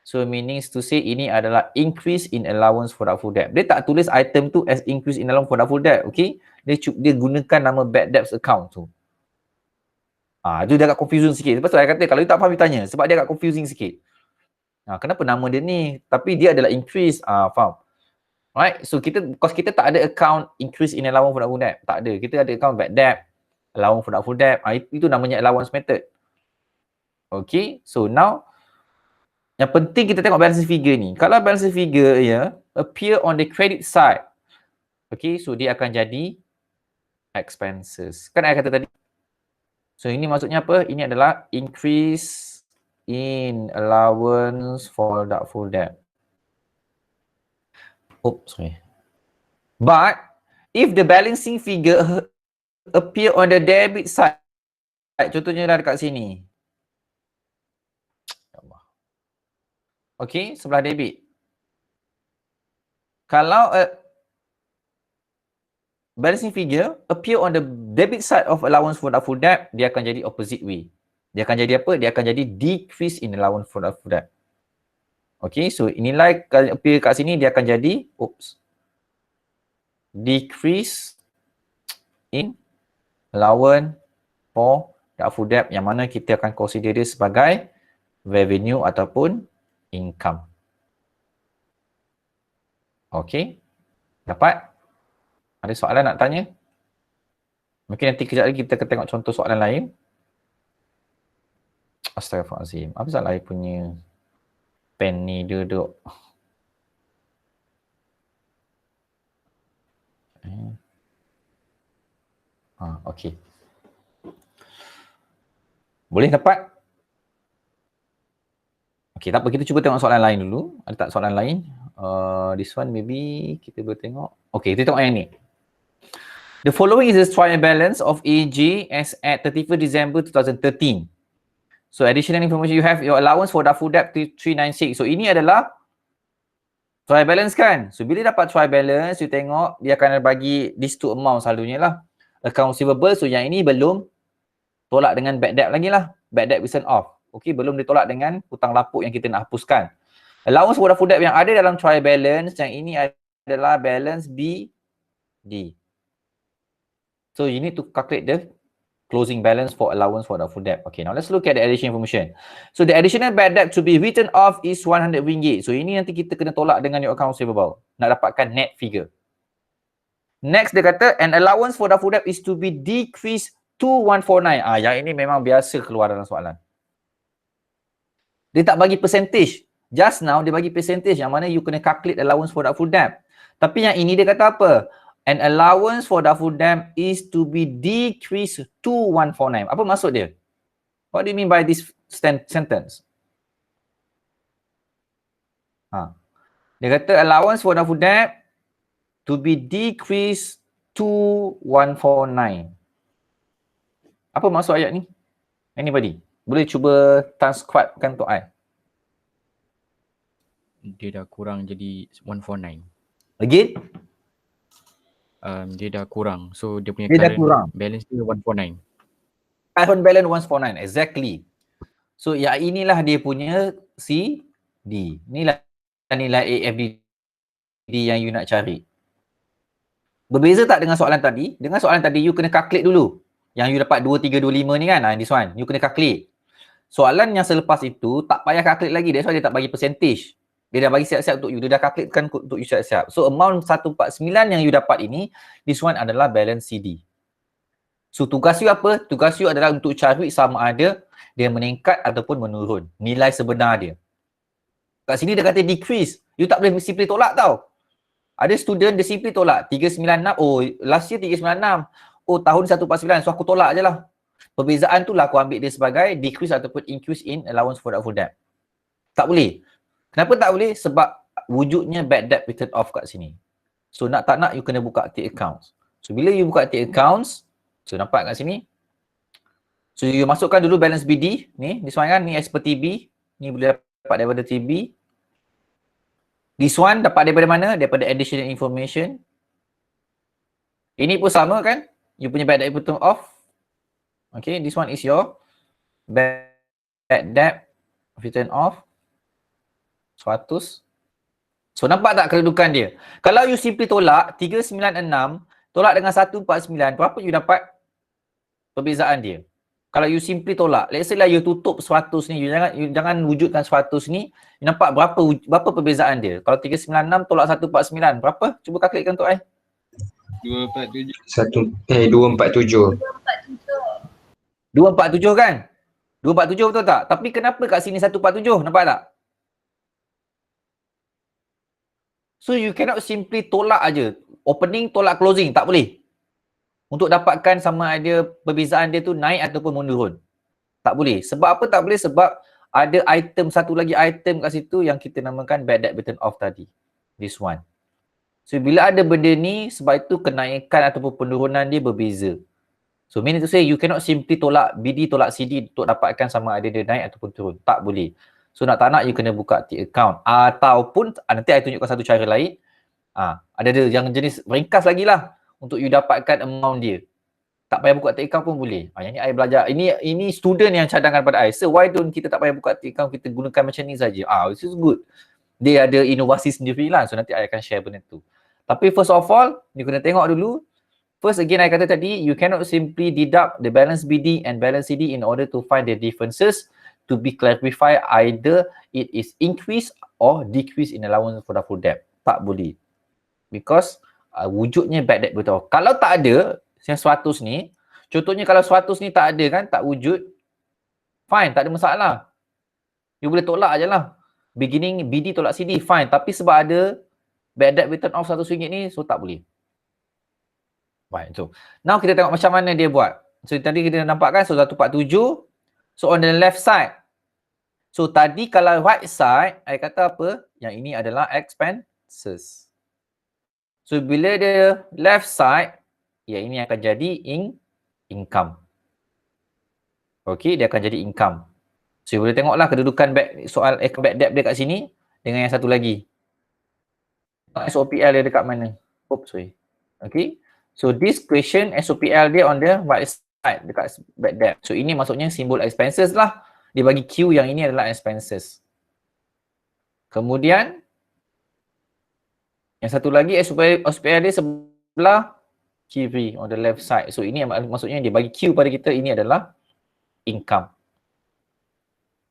So meanings to say ini adalah increase in allowance for doubtful debt. Dia tak tulis item tu as increase in allowance for doubtful debt, okay? Dia gunakan nama bad debts account tu. Itu dia agak confusing sikit. Lepas tu saya kata kalau you tak faham you tanya sebab dia agak confusing sikit. Kenapa nama dia ni? Tapi dia adalah increase. Faham? Right? So because kita tak ada account increase in allowance for doubtful debt. Tak ada. Kita ada account bad debt, allowance for doubtful debt. Itu namanya allowance method. Okay? So now yang penting kita tengok balancing figure ni. Kalau balancing figure ya appear on the credit side. Okay, so dia akan jadi expenses. Kan saya kata tadi. So ini maksudnya apa? Ini adalah increase in allowance for doubtful debt. Oops, sorry. But if the balancing figure appear on the debit side, contohnya dah dekat sini. Okay, sebelah debit. Kalau balancing figure appear on the debit side of allowance for doubtful debt, dia akan jadi opposite way. Dia akan jadi apa? Dia akan jadi decrease in allowance for doubtful debt. Okay, so nilai kalau appear kat sini, dia akan jadi, decrease in allowance for doubtful debt yang mana kita akan consider dia sebagai revenue ataupun income. Okay. Dapat? Ada soalan nak tanya? Mungkin nanti kejap lagi kita akan tengok contoh soalan lain. Astaghfirullahaladzim. Apa salah saya punya pen ni duduk? Okay. Boleh dapat? Okay, tak apa. Kita cuba tengok soalan lain dulu. Ada tak soalan lain? This one maybe kita boleh tengok. Okay, kita tengok yang ni. The following is the trial balance of AJ as at 31st December 2013. So additional information you have your allowance for doubtful debt 396. So ini adalah trial balance kan? So bila dapat trial balance, you tengok dia akan bagi these two amount selalunya lah. Account receivable, so yang ini belum tolak dengan bad debt lagi lah. Bad debt written off. Okay, belum ditolak dengan hutang lapuk yang kita nak hapuskan. Allowance for doubtful debt yang ada dalam trial balance, yang ini adalah balance BD. So you need to calculate the closing balance for allowance for doubtful debt. Okay, now let's look at the additional information. So the additional bad debt to be written off is RM100. So ini nanti kita kena tolak dengan your account receivable. Nak dapatkan net figure. Next dia kata an allowance for doubtful debt is to be decreased to 149. Yang ini memang biasa keluar dalam soalan. Dia tak bagi percentage. Just now dia bagi percentage yang mana you kena calculate allowance for doubtful debt. Tapi yang ini dia kata apa? An allowance for doubtful debt is to be decreased to 149. Apa maksud dia? What do you mean by this sentence? Dia kata allowance for doubtful debt to be decreased to 149. Apa maksud ayat ni? Anybody? Boleh cuba transcribekan untuk I. Dia dah kurang jadi 149. Again? Dia dah kurang. So dia punya Dia dah kurang. balance dia 149. Current balance 149. Exactly. So yang inilah dia punya CD. Inilah nilai AFDD yang you nak cari. Berbeza tak dengan soalan tadi? Dengan soalan tadi, you kena calculate dulu. Yang you dapat 2, 3, 2, 5 ni kan, this one. You kena calculate. Soalan yang selepas itu, tak payah calculate lagi. That's why dia tak bagi percentage. Dia dah bagi siap-siap untuk you. Dia dah calculatekan untuk you siap-siap. So, amount 149 yang you dapat ini, this one adalah balance CD. So, tugas you apa? Tugas you adalah untuk cari sama ada dia meningkat ataupun menurun. Nilai sebenar dia. Kat sini dia kata decrease. You tak boleh simply tolak tau. Ada student dia simply tolak 396. Oh, last year 396. Oh, tahun 149. So, aku tolak je lah. Perbezaan tu lah aku ambil dia sebagai decrease ataupun increase in allowance for doubtful debt. Tak boleh. Kenapa tak boleh? Sebab wujudnya bad debt written off kat sini. So, nak tak nak you kena buka active accounts. So, bila you buka active accounts, so nampak kat sini. So, you masukkan dulu balance BD. Ni, this one kan, ni as per TB. Ni boleh dapat daripada TB. This one dapat daripada mana? Daripada additional information. Ini pun sama kan? You punya bad debt written off. Okay, this one is your bad debt written off. 100. So, nampak tak kedudukan dia? Kalau you simply tolak 396, tolak dengan 149, berapa you dapat perbezaan dia? Kalau you simply tolak, let's say lah you tutup 100 ni, you jangan wujudkan 100 ni, you nampak berapa perbezaan dia? Kalau 396 tolak 149, berapa? Cuba kalkulatekan untuk I. 247 247 kan? 247 betul tak? Tapi kenapa kat sini 147? Nampak tak? So you cannot simply tolak aja. Opening tolak closing, tak boleh. Untuk dapatkan sama ada perbezaan dia tu naik ataupun menurun. Tak boleh. Sebab apa tak boleh? Sebab ada item, satu lagi item kat situ yang kita namakan bad debt written off tadi. This one. So bila ada benda ni, sebab itu kenaikan ataupun penurunan dia berbeza. So meaning to say you cannot simply tolak BD tolak CD untuk dapatkan sama ada dia naik ataupun turun. Tak boleh. So nak tak nak you kena buka active account. Ataupun nanti I tunjukkan satu cara lain. Ada yang jenis ringkas lagi lah untuk you dapatkan amount dia. Tak payah buka active account pun boleh. Yang ni I belajar. Ini student yang cadangkan pada I. So why don't kita tak payah buka active account, kita gunakan macam ni saja. This is good. Dia ada inovasi sendiri lah. So nanti I akan share benda tu. Tapi first of all, you kena tengok dulu. First again, I kata tadi, you cannot simply deduct the balance BD and balance CD in order to find the differences to be clarified either it is increase or decrease in allowance for doubtful debt. Tak boleh. Because wujudnya bad debt betul. Kalau tak ada, yang 100 ni, contohnya kalau 100 ni tak ada kan, tak wujud, fine, tak ada masalah. You boleh tolak je lah. Beginning BD tolak CD, fine. Tapi sebab ada bad debt written off RM100 ni, so tak boleh. Baik, so now kita tengok macam mana dia buat. So tadi kita nampak kan, so 147. So on the left side. So tadi kalau right side, I kata apa? Yang ini adalah expenses. So bila dia left side, ya ini akan jadi income. Okay, dia akan jadi income. So boleh tengoklah kedudukan soal bad debt dia kat sini dengan yang satu lagi. SOPL dia dekat mana? Oops, sorry. Okay. So this question SOPL dia on the right side dekat bad debt. So ini maksudnya simbol expenses lah. Dia bagi Q yang ini adalah expenses. Kemudian yang satu lagi SOPL dia sebelah kiri on the left side. So ini maksudnya dia bagi Q pada kita, ini adalah income.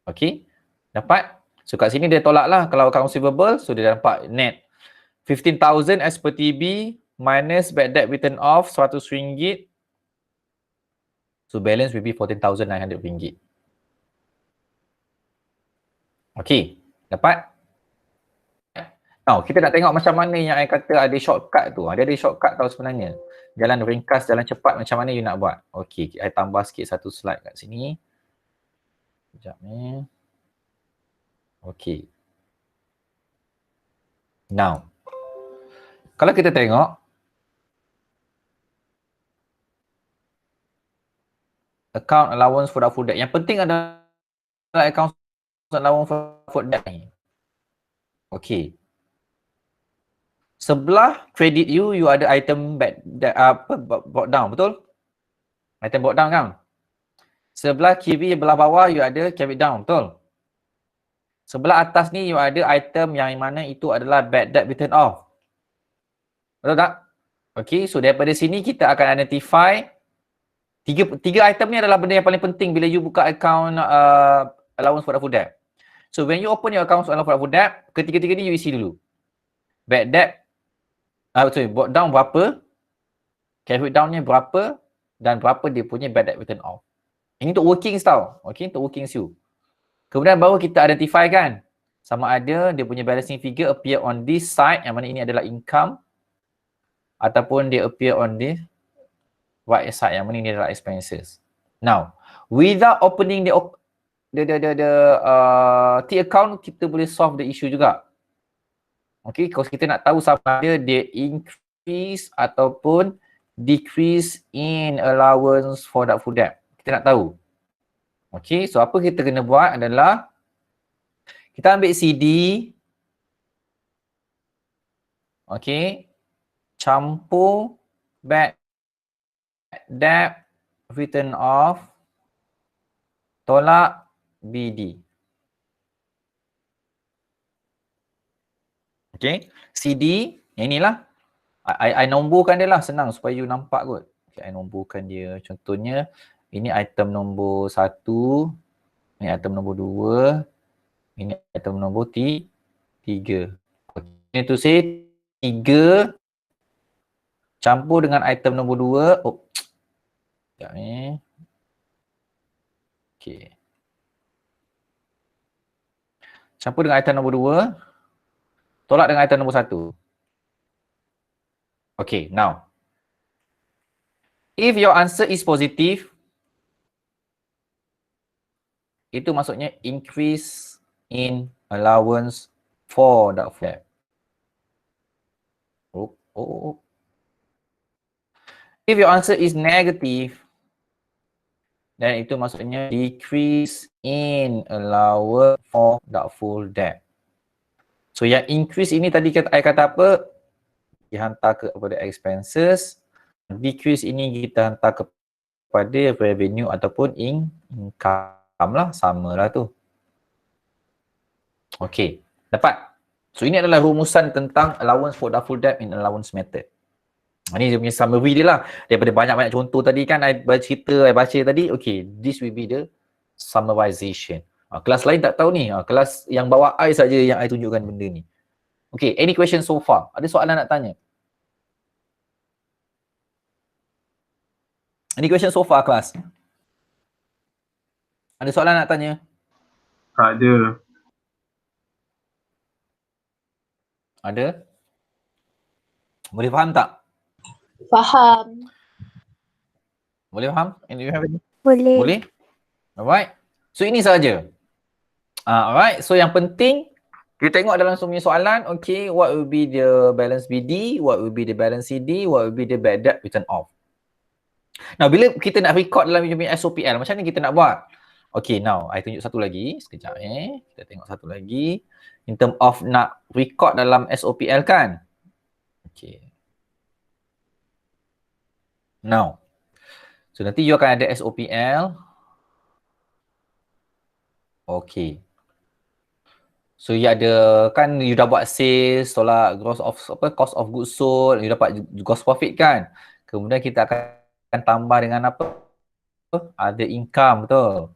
Okay. Dapat? So kat sini dia tolak lah kalau account receivable. So dia dapat net 15,000 as per TB minus bad debt written off RM100. So balance will be RM14,900. Okay, dapat? Now, kita nak tengok macam mana yang I kata ada shortcut tu. Dia ada shortcut tau sebenarnya. Jalan ringkas, jalan cepat macam mana you nak buat. Okay, I tambah sikit satu slide kat sini. Sekejap ni. Okay. Now, kalau kita tengok account allowance for doubtful debt. Yang penting adalah account allowance for doubtful debt ni. Okay. Sebelah credit you ada item brought down, betul? Item brought down kan? Sebelah kiri, belah bawah you ada carried down, betul? Sebelah atas ni you ada item yang mana itu adalah bad debt written off. Betul tak? Okay, so daripada sini kita akan identify tiga item ni adalah benda yang paling penting bila you buka account allowance for food debt. So when you open your account allowance for food debt, ketiga-tiga ni you isi dulu. Bad debt, brought down berapa, carry down-nya berapa, dan berapa dia punya bad debt written off. Ini untuk workings tau. Okay, untuk workings you. Kemudian baru kita identify kan sama ada dia punya balancing figure appear on this side, yang mana ini adalah income, ataupun dia appear on this right side, yang mana ini adalah expenses. Now, without opening the T account, kita boleh solve the issue juga. Okay, kalau kita nak tahu sama ada dia increase ataupun decrease in allowance for that food debt. Kita nak tahu. Okay, so apa kita kena buat adalah kita ambil CD. Okay, campur bad debt written off tolak BD. Okay, CD yang inilah. I nomborkan dia lah, senang supaya you nampak kot. Okay, I nomborkan dia. Contohnya ini item nombor 1, ini item nombor 2, ini item nombor 3. Ini tu say 3 campur dengan item nombor 2. Oh, sekejap ni. Okay. Campur dengan item nombor 2. Tolak dengan item nombor 1. Okay, now. If your answer is positive, itu maksudnya increase in allowance for that flat. If your answer is negative, then itu maksudnya decrease in allowance for doubtful debt. So yang increase ini tadi I kata apa? Dihantar kepada expenses. Decrease ini kita hantar kepada revenue ataupun income lah. Sama lah tu. Okay. Dapat? So ini adalah rumusan tentang allowance for doubtful debt in allowance method. Ini dia punya summary dia lah. Daripada banyak-banyak contoh tadi kan I baca tadi. Okay. This will be the summarization. Kelas lain tak tahu ni. Kelas yang bawah I saja yang I tunjukkan benda ni. Okay, any question so far? Ada soalan nak tanya? Any question so far, kelas? Ada soalan nak tanya? Tak ada. Ada? Boleh faham tak? Faham. Boleh faham? Do you have any? Boleh. Boleh? Alright. So ini saja. Alright, so yang penting kita tengok dalam semua soalan, okay, what will be the balance BD, what will be the balance CD, what will be the bad debt written off. Now, bila kita nak record dalam SOPL, macam mana kita nak buat? Okay, now, I tunjuk satu lagi. Sekejap kita tengok satu lagi. In term of nak record dalam SOPL kan? Okay. Now, so nanti you akan ada SOPL. Okay. So you ada kan you dah buat sales, tolak cost of goods sold, you dapat gross profit kan. Kemudian kita akan tambah dengan apa? Other income, betul.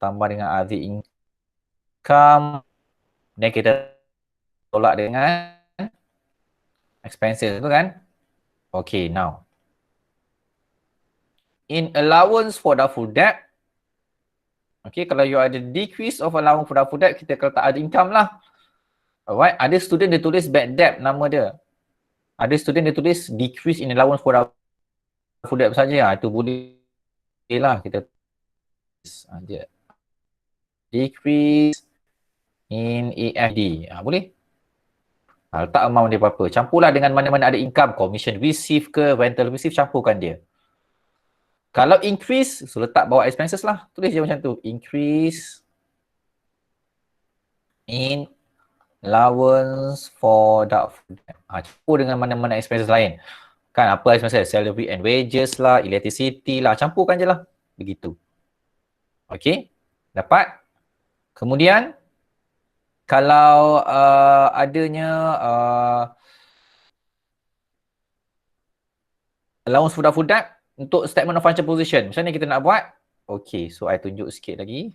Tambah dengan other income. Dan kita tolak dengan expenses, betul kan? Okay, now. In allowance for doubtful debt, okay, kalau you ada decrease of allowance for doubtful debt, kita letak ada income lah. Alright, ada student dia tulis bad debt nama dia. Ada student dia tulis decrease in allowance for doubtful debt saja. Itu boleh lah kita tulis saja. Decrease in AFD. Boleh? Letak amount dia berapa. Campurlah dengan mana-mana ada income. Commission receive ke, rental receive, campurkan dia. Kalau increase, so letak bawah expenses lah. Tulis je macam tu. Increase in allowance for doubtful debt. Campur dengan mana-mana expenses lain. Kan apa expenses? Salary and wages lah, electricity lah. Campurkan je lah. Begitu. Okay. Dapat? Kemudian, kalau adanya allowance for that untuk statement of financial position. Macam mana kita nak buat? Okay, so I tunjuk sikit lagi.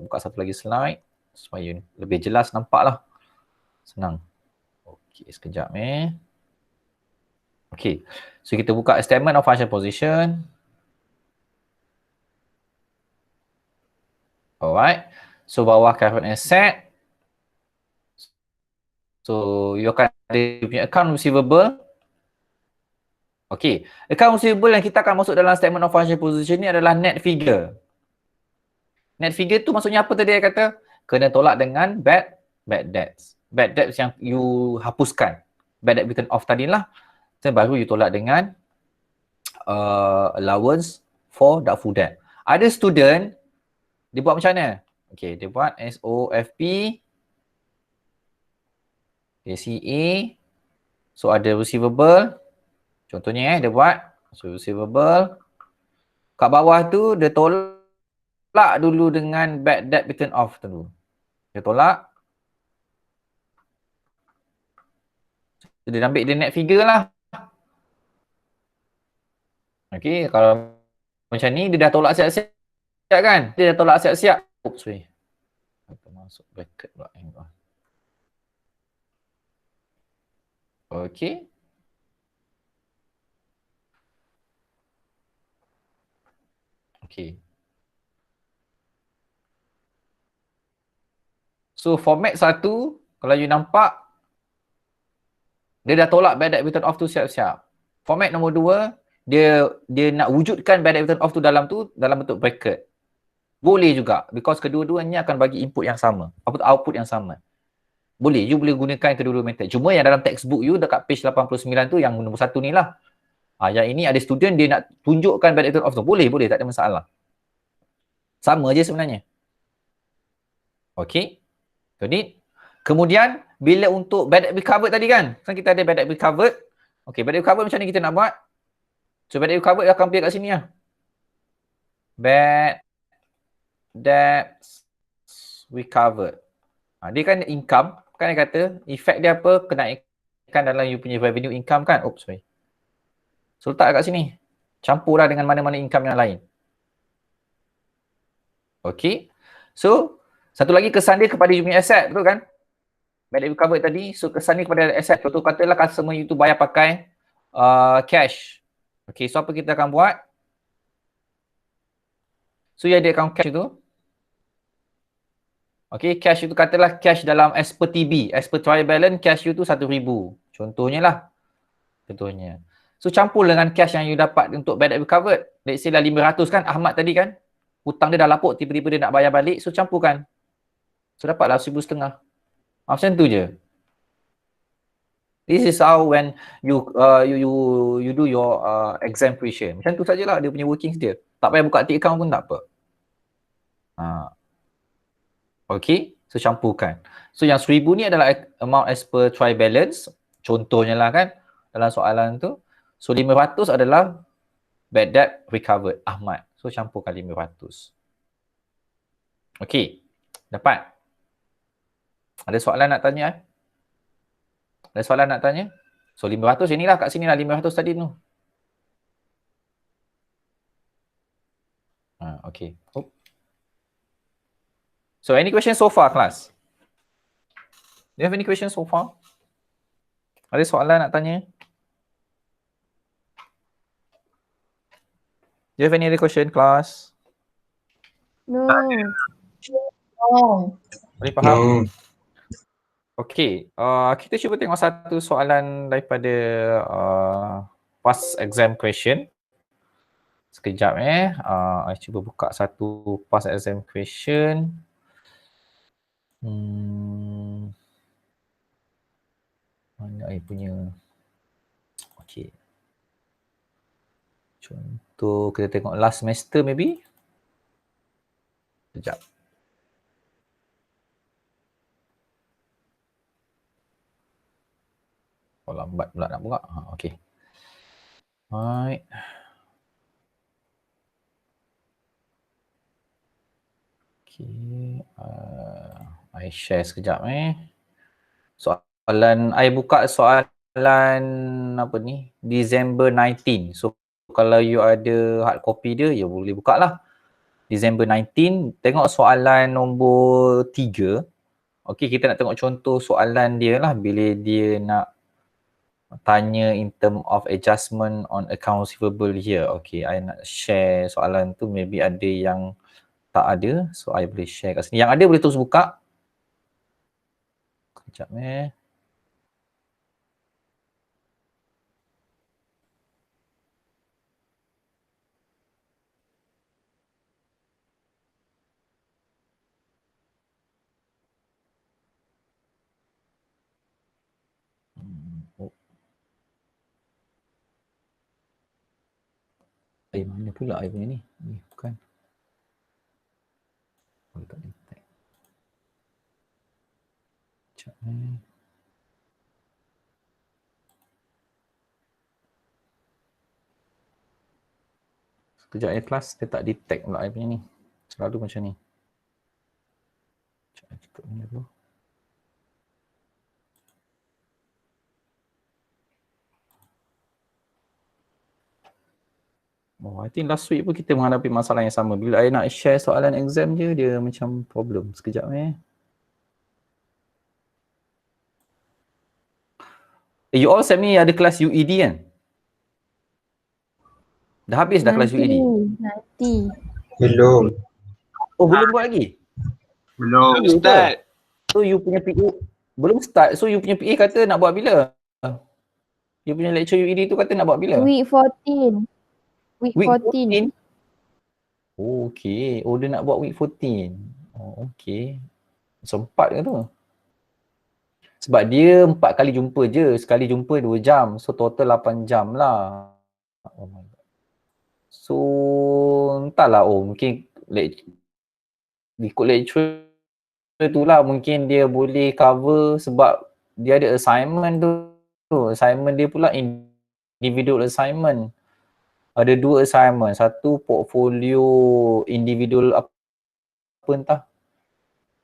Buka satu lagi slide supaya lebih jelas nampak lah. Senang. Okay, sekejap Okay, so kita buka statement of financial position. Alright, so bawah current asset. So you akan ada punya account receivable. Okay, account receivable yang kita akan masuk dalam statement of financial position ni adalah net figure. Net figure tu maksudnya apa tadi saya kata? Kena tolak dengan bad debts. Bad debts yang you hapuskan. Bad debt written off tadilah. Then baru you tolak dengan allowance for doubtful debt. Ada student, dia buat macam mana? Okay, dia buat SOFP, ACA, so ada receivable. Contohnya dia buat so receivable. Kat bawah tu dia tolak dulu dengan bad debt written off dulu. Dia tolak. So, dia ambil dia net figure lah. Okay, kalau macam ni dia dah tolak siap-siap kan? Dia dah tolak siap-siap. Oops, sorry. Kita masuk bracket pula. Okay. Okay. So format 1, kalau you nampak, dia dah tolak bad debt written off tu siap-siap. Format nombor 2, dia nak wujudkan bad debt written off tu dalam bentuk bracket. Boleh juga because kedua-duanya akan bagi input yang sama, output yang sama. Boleh, you boleh gunakan kedua-dua method. Cuma yang dalam textbook you dekat page 89 tu yang nombor 1 ni lah. Yang ini ada student dia nak tunjukkan bad debt written off tu. Boleh, tak ada masalah. Sama je sebenarnya. Okay. Kemudian bila untuk bad debt recovered tadi kan? Kan kita ada bad debt recovered. Okay, bad debt recovered macam ni kita nak buat? So bad debt recovered akan appear kat sini lah. Bad debt recovered. Dia kan income. Kan dia kata efek dia apa? Kenaikan dalam you punya revenue income kan? Oops, sorry. So letak kat sini. Campurlah dengan mana-mana income yang lain. Okay. So satu lagi kesan dia kepada you punya asset, betul kan? Bad debt recovered tadi, so kesan dia kepada asset. Contoh katalah customer you tu bayar pakai cash. Okay, so apa kita akan buat? So you ada account cash tu. Okay, cash itu katalah cash dalam as per TB, as per trial balance, cash you tu 1,000. Contohnya lah. Contohnya. So campur dengan cash yang you dapat untuk bad debt recovered. Let's say lah 500 kan, Ahmad tadi kan. Hutang dia dah lapuk, tiba-tiba dia nak bayar balik, so campurkan. So dapatlah 1,500. Macam tu je. This is how when you do your exam question. Macam tu sajalah dia punya workings dia. Tak payah buka tick account pun tak apa. Okay, so campurkan. So yang 1,000 ni adalah amount as per trial balance. Contohnya lah kan dalam soalan tu. So 500 adalah bad debt recovered Ahmad. So campurkan 500. Okay, dapat? Ada soalan nak tanya? Ada soalan nak tanya? So 500 inilah kat sini lah 500 tadi tu. Okay. So any questions so far class? Do you have any questions so far? Ada soalan nak tanya? Do you have any other question class? No. Boleh faham? Okay, kita cuba tengok satu soalan daripada past exam question. Sekejap I cuba buka satu past exam question. Mana I punya? Okay. Contoh kita tengok last semester maybe. Sekejap. Oh, lambat pula nak buka. Okay. Alright. Okay. I share sekejap Soalan, I buka soalan apa ni? December 19. So kalau you ada hard copy dia, you boleh buka lah. December 19, tengok soalan nombor 3. Okey, kita nak tengok contoh soalan dia lah bila dia nak tanya in term of adjustment on account receivable here. Okay, I nak share soalan tu, maybe ada yang tak ada. So, I boleh share kat sini. Yang ada boleh terus buka. Sekejap Oh. Mana pula I punya ni? Ni bukan. Oh, tak detect. Sekejap Sekejap kelas, dia tak detect pula I punya ni. Selalu macam ni. Sekejap, cakap ni dulu. Oh, I think last week pun kita menghadapi masalah yang sama. Bila I nak share soalan exam je, dia macam problem. Sekejap You all send me ada kelas UED kan? Dah habis dah kelas UED? Nanti. Belum. Oh, belum buat lagi? Belum. Ustaz. So you punya PA belum start. So you punya PA kata nak buat bila? You punya lecture UED tu kata nak buat bila? Week 14. Week Week 14. 14? Oh, okay. Oh, dia nak buat week 14. Oh, okay. Sempat ke tu? Sebab dia 4 kali jumpa je. Sekali jumpa 2 jam. So total 8 jam lah. Oh my god. So entahlah. Oh, mungkin ikut lecture tu lah mungkin dia boleh cover sebab dia ada assignment tu. Assignment dia pula individual assignment. Ada 2 assignment. Satu portfolio individual apa entah.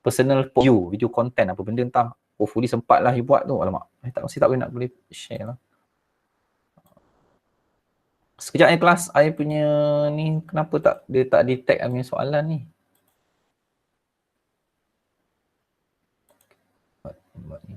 Personal video content apa benda entah. Hopefully sempat lah you buat tu. Alamak. Masih tak boleh nak boleh share lah. Sekejap kelas. I punya ni kenapa dia tak detect I punya soalan ni. Buat ni.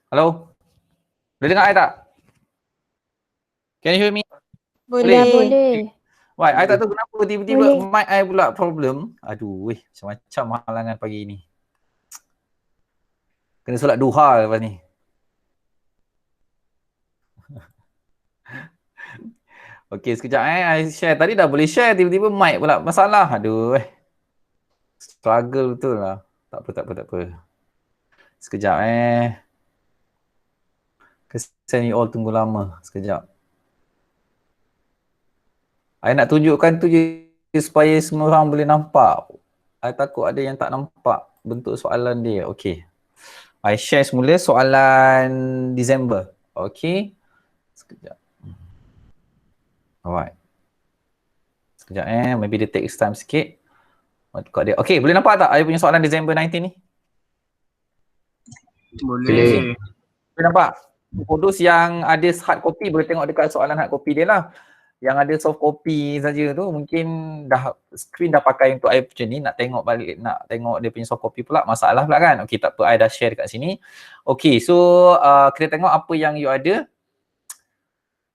Hello? Boleh dengar I tak? Can you hear me? Ya, boleh. Why? I tak tahu kenapa tiba-tiba Boleh. mic I pula problem. Aduh, weh, macam-macam halangan pagi ni. Kena solat duha lepas ni. Okey, sekejap I share. Tadi dah boleh share, tiba-tiba mic pula masalah. Aduh, struggle betul lah. Tak apa. Sekejap Kesian you all tunggu lama. Sekejap. I nak tunjukkan tu je supaya semua orang boleh nampak. I takut ada yang tak nampak bentuk soalan dia. Okey. I share semula soalan Disember. Okey. Sekejap. Alright. Sekejap maybe dia takes time sikit. Okey, boleh nampak tak I punya soalan Disember 19 ni? Boleh. Boleh nampak? For those yang ada hard copy boleh tengok dekat soalan hard copy dia lah. Yang ada soft copy saja tu mungkin dah screen dah pakai untuk I macam ni, nak tengok balik, nak tengok dia punya soft copy pula masalah pula kan. Okey, tak apa, I dah share dekat sini. Okey, so kita tengok apa yang you ada.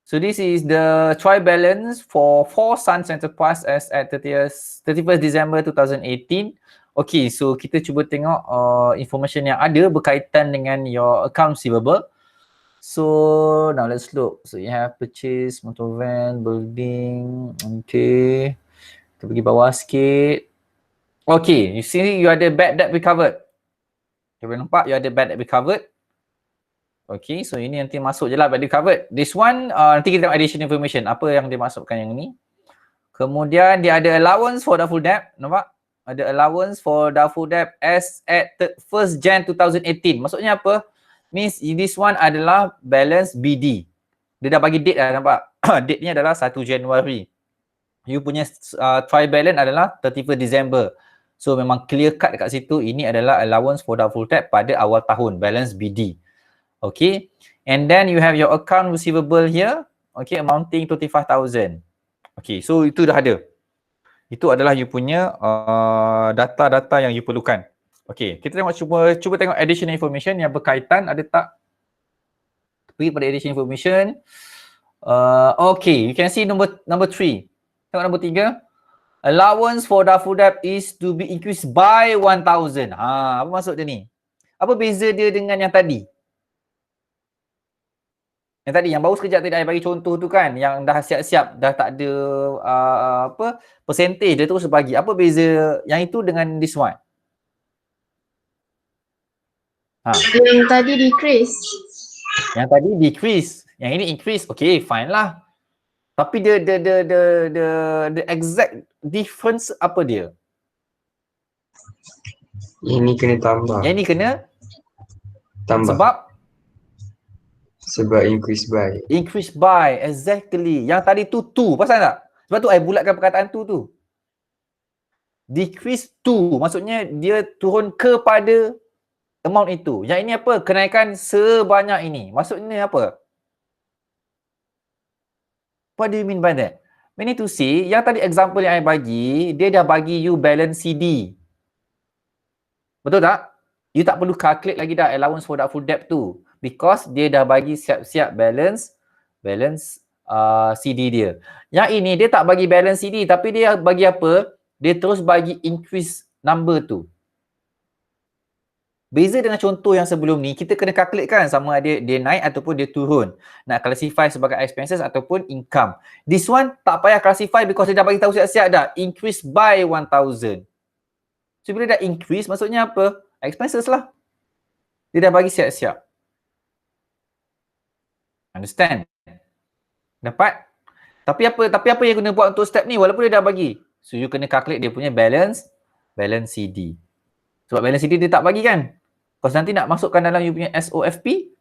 So this is the trial balance for 4 Suns Enterprise as at 31st December 2018. Okay, so kita cuba tengok information yang ada berkaitan dengan your account receivable. So now let's look. So you have purchase motor van, building. Okay. Kita pergi bawah sikit. Okay, you see you ada bad debt recovered. You boleh nampak you ada bad debt recovered. Okay, so ini nanti masuk je lah bad debt recovered. This one, nanti kita tengok additional information. Apa yang dia masukkan yang ni. Kemudian dia ada allowance for doubtful debt. Nampak? Ada allowance for doubtful debt as at 1st Jan 2018. Maksudnya apa? Means this one adalah balance BD. Dia dah bagi date dah, nampak? Date ni adalah 1 Januari. You punya trial balance adalah 31 December. So memang clear cut dekat situ. Ini adalah allowance for doubtful debt pada awal tahun. Balance BD. Okay. And then you have your account receivable here. Okay, amounting 25,000. Okay, so itu dah ada. Itu adalah you punya data-data yang you perlukan. Okay, kita tengok cuba tengok additional information yang berkaitan, ada tak? Pergi pada additional information. Okay, you can see number 3. Tengok number 3. Allowance for doubtful debt is to be increased by 1,000. Apa maksud dia ni? Apa beza dia dengan yang tadi? Yang tadi, yang baru sekejap tadi saya bagi contoh tu kan, yang dah siap-siap, dah tak ada percentage, dia terus bagi. Apa beza yang itu dengan this one? Yang tadi decrease. Yang tadi decrease, yang ini increase. Okay, fine lah. Tapi the exact difference apa dia? Yang ni kena tambah. Yang ini kena Tambah. Sebab increase by. Increase by, exactly. Yang tadi tu pasal tak? Sebab tu I bulatkan perkataan tu. Decrease to, maksudnya dia turun kepada amount itu. Yang ini apa? Kenaikan sebanyak ini. Maksudnya apa? What do you mean by that? Meaning to say, yang tadi example yang I bagi, dia dah bagi you balance CD. Betul tak? You tak perlu calculate lagi dah allowance for doubtful debt tu. Because dia dah bagi siap-siap balance CD dia. Yang ini dia tak bagi balance CD, tapi dia bagi apa? Dia terus bagi increase number tu. Beza dengan contoh yang sebelum ni, kita kena calculate kan sama ada dia naik ataupun dia turun. Nak classify sebagai expenses ataupun income. This one tak payah classify because dia dah bagi tahu siap-siap dah. Increase by 1,000. So bila dah increase, maksudnya apa? Expenses lah. Dia dah bagi siap-siap. Understand? Dapat? Tapi apa yang kena buat untuk step ni walaupun dia dah bagi? So you kena calculate dia punya balance CD. Sebab balance CD dia tak bagi kan? Because nanti nak masukkan dalam you punya SOFP.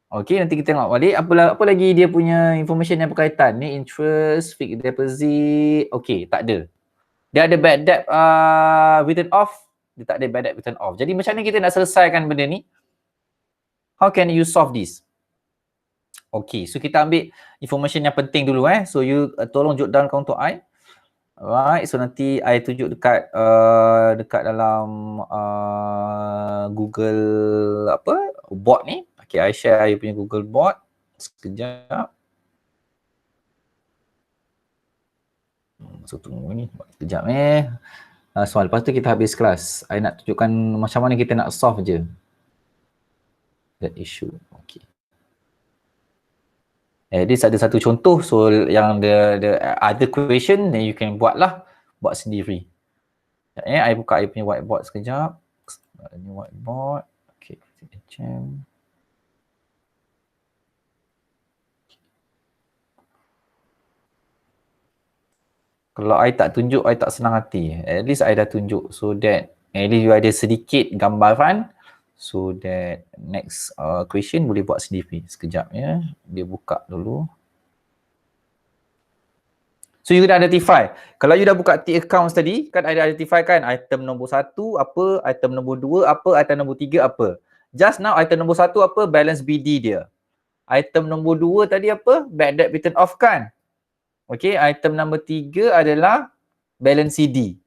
Okay, nanti kita tengok balik apa lagi dia punya information yang berkaitan. Ni interest, fixed deposit. Okay, tak ada. Dia ada bad debt written off. Dia tak ada bad debt written off. Jadi macam mana kita nak selesaikan benda ni? How can you solve this? Okay, so kita ambil information yang penting dulu So you tolong jot down untuk I. Alright, so nanti I tunjuk dekat dalam Google board ni. Okay, I share I punya Google Bot. Sekejap. So tunggu ni. Sekejap soal lepas tu kita habis kelas. I nak tunjukkan macam mana kita nak solve je that issue. Okay. This ada satu contoh. So yang the other question then you can buat sendiri. I buka I punya whiteboard sekejap. Ni whiteboard. Okay, HM. Kalau I tak tunjuk, I tak senang hati. At least I dah tunjuk so that at least you ada sedikit gambaran so that next question boleh buat sendiri. Sekejap ya. Dia buka dulu. So you dah identify. Kalau you dah buka T-accounts tadi, kan I dah identify kan item nombor 1 apa, item nombor 2 apa, item nombor 3 apa. Just now item nombor 1 apa? Balance BD dia. Item nombor 2 tadi apa? Bad debt written off kan? Okay, item nombor 3 adalah balance CD.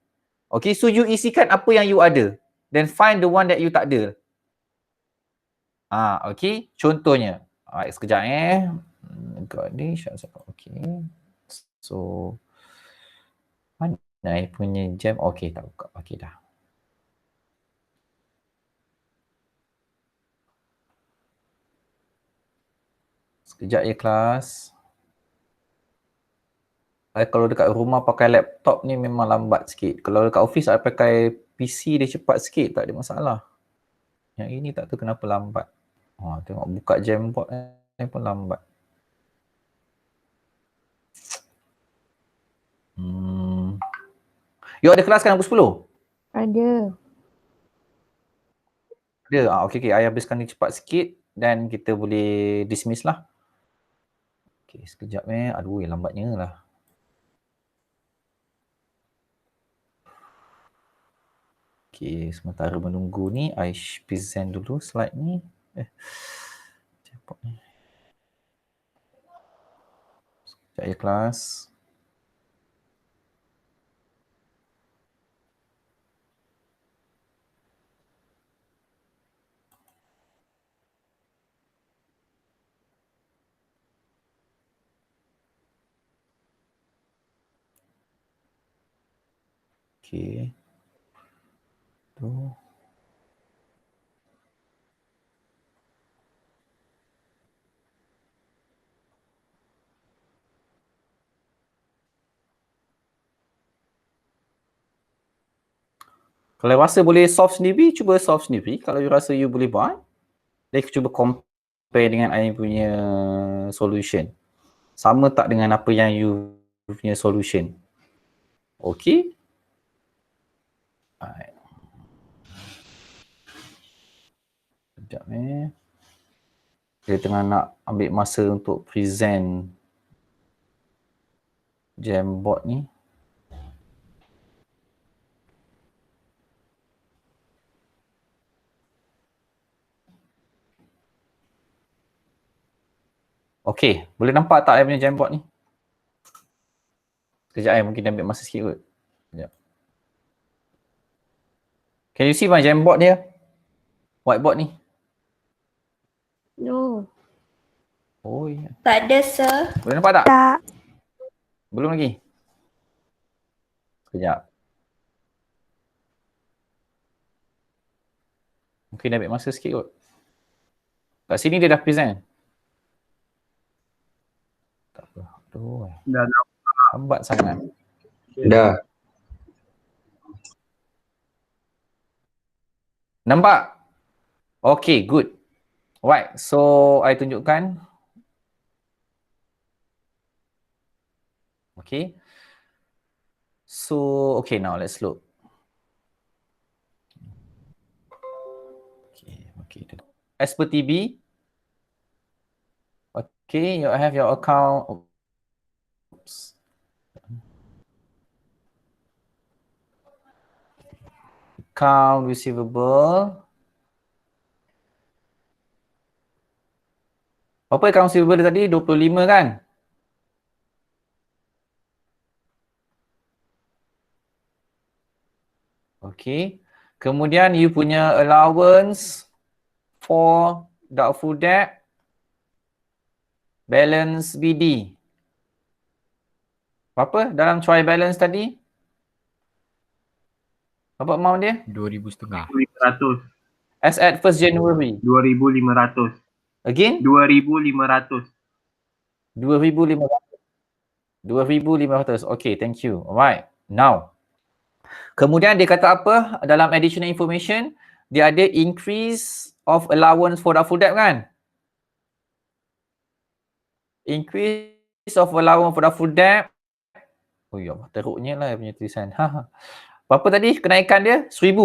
Okay, so you isikan apa yang you ada. Then find the one that you tak ada. Okay, contohnya. Alright, sekejap Got this. Okay. So, mana I punya jam? Okay, tak buka. Okay, dah. Sekejap ya, kelas. Kalau dekat rumah pakai laptop ni memang lambat sikit. Kalau dekat office I pakai PC dia cepat sikit, tak ada masalah. Yang ini tak tahu kenapa lambat. Tengok buka Jamboard ni pun lambat. You ada kelas kan pukul 10? Ada. Ada. Okay. I habiskan ni cepat sikit dan kita boleh dismiss lah. Okay, sekejap Aduh, lambatnya lah. Okay, sementara menunggu ni, I present dulu slide ni. Cepat ni. Sekejap ya, kelas. Okay. Tu. Kalau rasa boleh solve sendiri, cuba solve sendiri. Kalau you rasa you boleh buat, then cuba compare dengan I punya solution. Sama tak dengan apa yang you punya solution? Okay? Alright. Sekejap Dia tengah nak ambil masa untuk present Jamboard ni. Okay, boleh nampak tak I punya Jamboard ni? Sekejap mungkin dia ambil masa sikit kot. Sekejap. Can you see my Jamboard dia? Whiteboard ni? No. Oh ya. Tak ada, sir. Boleh nampak tak? Tak. Belum lagi? Sekejap. Mungkin dia ambil masa sikit kot. Kat sini dia dah present. Tak apa. Aduh. Dah Lambat sangat. Dah. Nampak? Okay, good. Right, so I tunjukkan. Okay. So, okay, now let's look. Okay. As per TB. Okay, you have your account. Oops. Account receivable. Apa account receivable dia tadi? 25 kan? Okay. Kemudian you punya allowance for doubtful debt, balance BD. Berapa dalam trial balance tadi? Berapa amount dia? 2,500. 2,500. As at 1st January. 2,500. Again? 2,500. 2,500. 2,500. Okay, thank you. Alright. Now, kemudian dia kata apa dalam additional information? Dia ada increase of allowance for doubtful debt kan? Increase of allowance for doubtful debt. Oh ya Allah, teruknya lah punya tulisan. Berapa tadi kenaikan dia? 1,000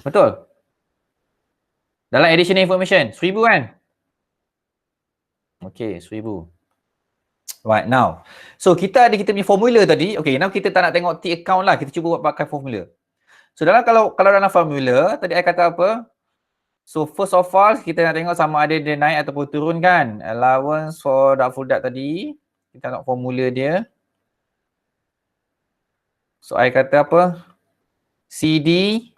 Betul? Dalam additional information, 1,000 kan? Okay, 1,000. Right, now. So, kita punya formula tadi. Okay, now kita tak nak tengok T account lah. Kita cuba buat pakai formula. So, kalau dalam formula, tadi I kata apa? So, first of all, kita nak tengok sama ada dia naik ataupun turun kan? Allowance for doubtful debt tadi. Kita nak formula dia. So, I kata apa? CD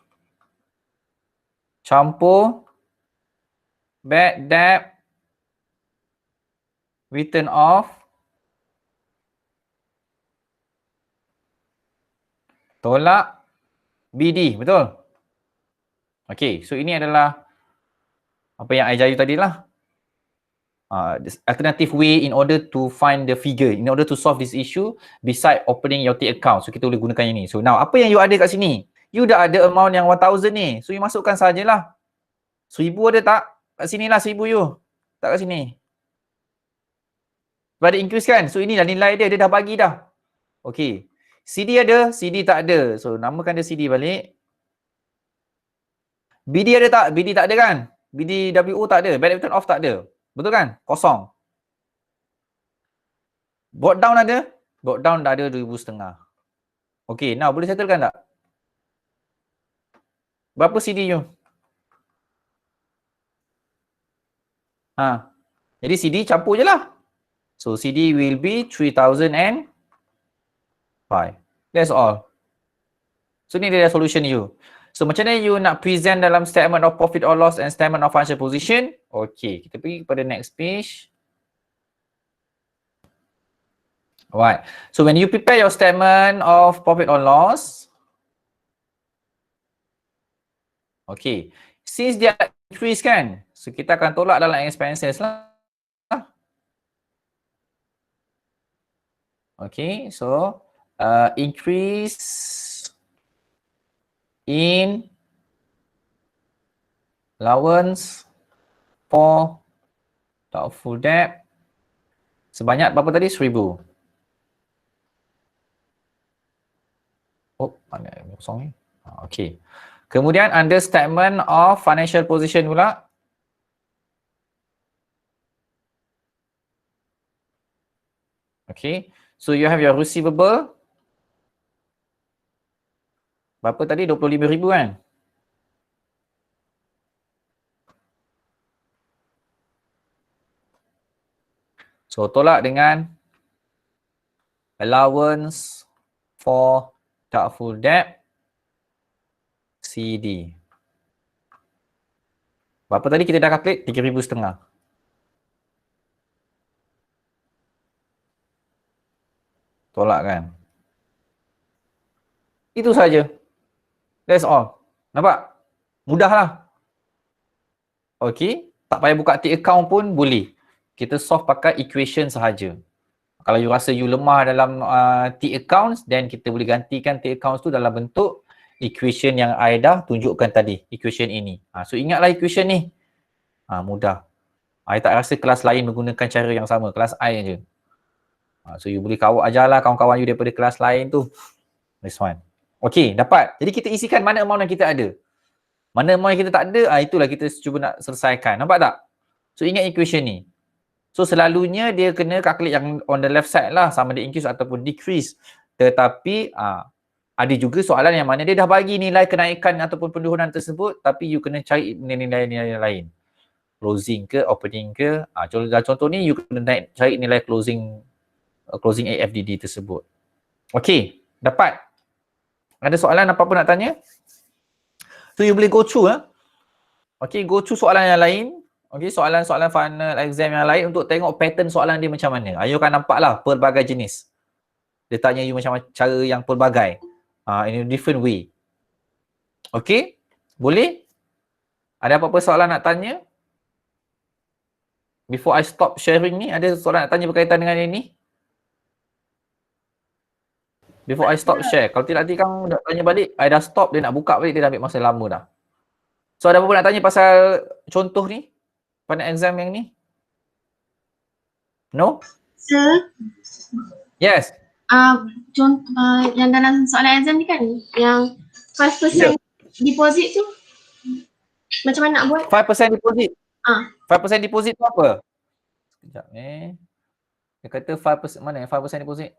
campur bad debt written off tolak BD, betul? Okay, so ini adalah apa yang I jaya tadi lah. Alternative way in order to find the figure, in order to solve this issue beside opening your T account. So kita boleh gunakan yang ni. So now, apa yang you ada kat sini? You dah ada amount yang 1,000 ni. So you masukkan sajalah. 1,000 ada tak? Kat sini lah 1,000 you. Tak kat sini. Sebab ada increase kan? So inilah nilai dia. Dia dah bagi dah. Okay. CD ada, CD tak ada. So namakan dia CD balik. BD ada tak? BD tak ada kan? BDWO tak ada. Bad debt written off tak ada. Betul kan? Kosong. Brought down ada? Brought down dah ada 2,500. Okay, now boleh settlekan tak? Berapa CD you? Jadi CD campur je lah. So CD will be 3,005. That's all. So ni dia solution you. So macam mana you nak present dalam statement of profit or loss and statement of financial position? Okay, kita pergi kepada next page. Alright. So when you prepare your statement of profit or loss, okay, since dia increase kan, so kita akan tolak dalam expenses lah. Okay, so increase in allowance for doubtful debt sebanyak berapa tadi? 1,000. Oh, mana yang kosong ni? Okay. Kemudian under statement of financial position pula. Okay. So you have your receivable. Berapa tadi? 25,000 kan? So tolak dengan allowance for doubtful debt CD. Berapa tadi kita dah calculate? 3,500. Tolak kan? Itu saja. That's all. Nampak? Mudah lah. Okay. Tak payah buka T account pun boleh. Kita solve pakai equation sahaja. Kalau you rasa you lemah dalam T accounts, then kita boleh gantikan T accounts tu dalam bentuk equation yang I dah tunjukkan tadi. Equation ini. So ingatlah equation ni. Mudah. I tak rasa kelas lain menggunakan cara yang sama. Kelas I je. So you boleh ajarlah kawan-kawan you daripada kelas lain tu. This one. Okay, dapat. Jadi kita isikan mana amount yang kita ada. Mana amount yang kita tak ada, itulah kita cuba nak selesaikan. Nampak tak? So ingat equation ni. So selalunya dia kena calculate yang on the left side lah, sama dia increase ataupun decrease. Tetapi ada juga soalan yang mana dia dah bagi nilai kenaikan ataupun penurunan tersebut, tapi you kena cari nilai-nilai lain. Closing ke, opening ke. Contoh ni you kena cari nilai closing AFDD tersebut. Okay, dapat. Ada soalan apa-apa nak tanya? So you boleh go through Okay, go through soalan yang lain. Okay, soalan-soalan final exam yang lain untuk tengok pattern soalan dia macam mana. You akan nampak lah pelbagai jenis. Dia tanya you macam cara yang pelbagai. In a different way. Okay, boleh? Ada apa-apa soalan nak tanya? Before I stop sharing ni, ada soalan nak tanya berkaitan dengan ini? Before I stop share. Kalau tidak nanti kamu nak tanya balik, I dah stop, dia nak buka balik, dia dah ambil masa lama dah. So ada apa-apa nak tanya pasal contoh ni? Pada exam yang ni? No? Sir, Yes. contoh yang dalam soalan exam ni kan, yang 5% deposit tu, macam mana nak buat? 5% deposit. 5% Ah. deposit tu apa? Sekejap ni. Dia kata 5%, mana 5% deposit?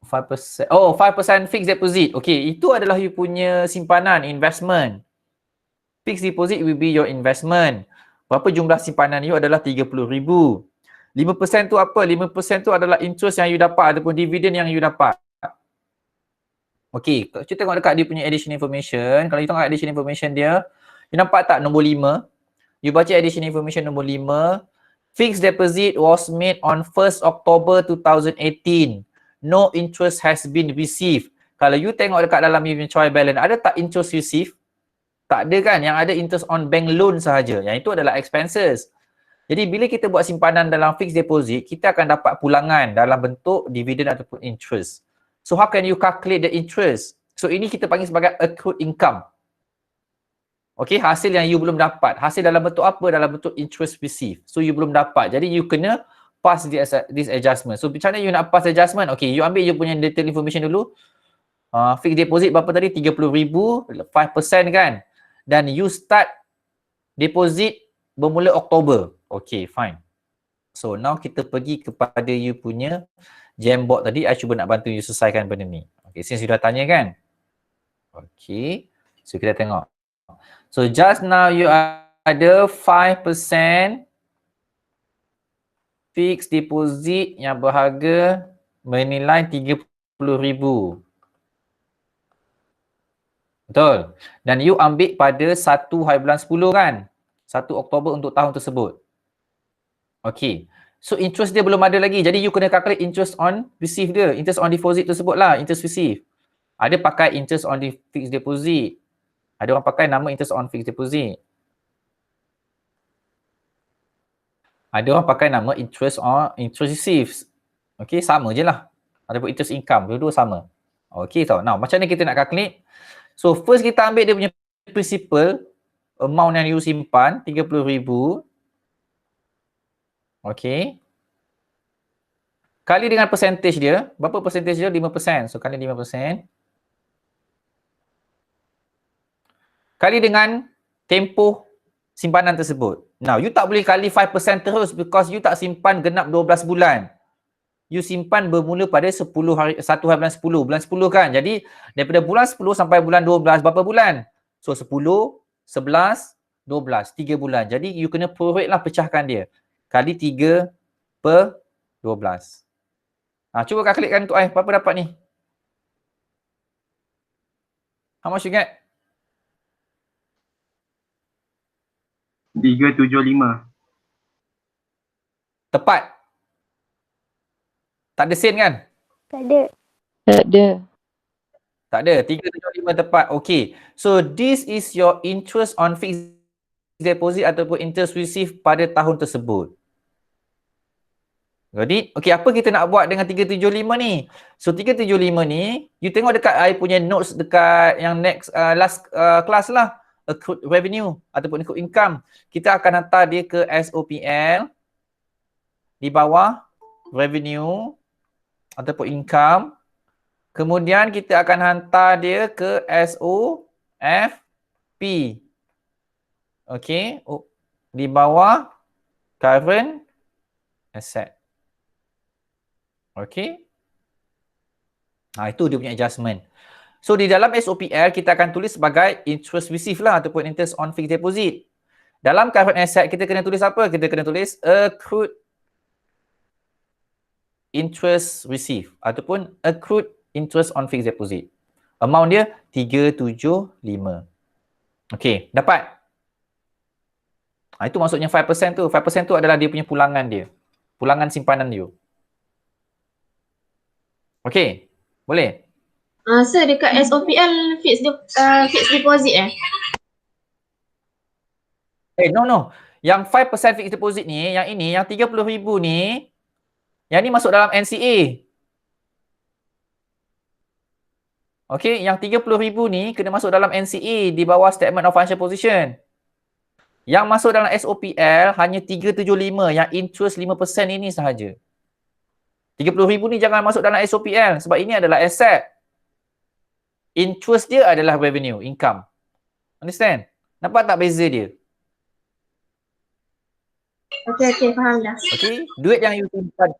5%. Oh, 5% fixed deposit. Okay, itu adalah you punya simpanan, investment. Fixed deposit will be your investment. Berapa jumlah simpanan you adalah 30,000. 5% tu apa? 5% tu adalah interest yang you dapat ataupun dividen yang you dapat. Okay, kalau kita tengok dekat dia punya additional information, kalau you tengok additional information dia, you nampak tak nombor 5? You baca additional information nombor 5. Fixed deposit was made on 1st October 2018. No interest has been received. Kalau you tengok dekat dalam you punya trial balance, ada tak interest received? Tak ada kan? Yang ada interest on bank loan sahaja. Yang itu adalah expenses. Jadi bila kita buat simpanan dalam fixed deposit, kita akan dapat pulangan dalam bentuk dividen ataupun interest. So how can you calculate the interest? So ini kita panggil sebagai accrued income. Okay, hasil yang you belum dapat. Hasil dalam bentuk apa? Dalam bentuk interest received. So you belum dapat. Jadi you kena pass this adjustment. So macam mana you nak pass adjustment? Okay, you ambil you punya detail information dulu. Fixed deposit berapa tadi? 30,000, 5% kan? Dan you start deposit bermula Oktober. Okay, fine. So now kita pergi kepada you punya Jamboard tadi. I cuba nak bantu you selesaikan benda ni. Okay, since you dah tanya kan? Okay, so kita tengok. So just now you ada 5% fixed deposit yang berharga bernilai 30,000. Betul. Dan you ambil pada 1 hari bulan 10 kan? 1 Oktober untuk tahun tersebut. Okay. So interest dia belum ada lagi. Jadi you kena calculate interest on receive dia. Interest on deposit tersebut lah. Interest receive. Ada pakai interest on the fixed deposit. Ada orang pakai nama interest on fixed deposit. Ada orang pakai nama interest on interest received. Okay, sama je lah. Ataupun interest income. Dua-dua sama. Okay tau. Now, macam mana kita nak calculate? So, first kita ambil dia punya principal. Amount yang you simpan. 30,000. Okay. Kali dengan percentage dia. Berapa percentage dia? 5%. So, kali 5%. Kali dengan tempoh simpanan tersebut. Now, you tak boleh kali 5% terus because you tak simpan genap 12 bulan. You simpan bermula pada 1 hari bulan 10. Bulan 10 kan? Jadi, daripada bulan 10 sampai bulan 12, berapa bulan? So, 10, 11, 12. 3 bulan. Jadi, you kena prorate lah, pecahkan dia. Kali 3 per 12. Cuba calculatekan untuk I. Berapa dapat ni? How much you get? 375. Tepat. Tak ada sen kan? Tak ada. Tak ada. 375 tepat. Okay. So this is your interest on fixed deposit ataupun interest received pada tahun tersebut. Jadi, okay, apa kita nak buat dengan 375 ni? So 375 ni, you tengok dekat I punya notes dekat yang next last class lah. Accrued revenue ataupun accrued income. Kita akan hantar dia ke SOPL. Di bawah revenue ataupun income. Kemudian kita akan hantar dia ke SOFP. Okay. Di bawah current asset. Okay. Itu dia punya adjustment. So di dalam SOPL kita akan tulis sebagai interest received lah ataupun interest on fixed deposit. Dalam current asset kita kena tulis apa? Kita kena tulis accrued interest received ataupun accrued interest on fixed deposit. Amount dia 375. Okay, dapat? Itu maksudnya 5% tu. 5% tu adalah dia punya pulangan dia. Pulangan simpanan dia. Okey. Boleh? Sir, dekat SOPL fixed deposit No. Yang 5% fixed deposit ni, yang ini, yang 30,000 ni, yang ni masuk dalam NCA. Okey, yang 30,000 ni kena masuk dalam NCA di bawah Statement of Financial Position. Yang masuk dalam SOPL hanya 375 yang interest 5% ini sahaja. 30,000 ni jangan masuk dalam SOPL sebab ini adalah asset. Interest dia adalah revenue, income. Understand? Nampak tak beza dia? Okey, faham dah. Okey, duit yang you simpan.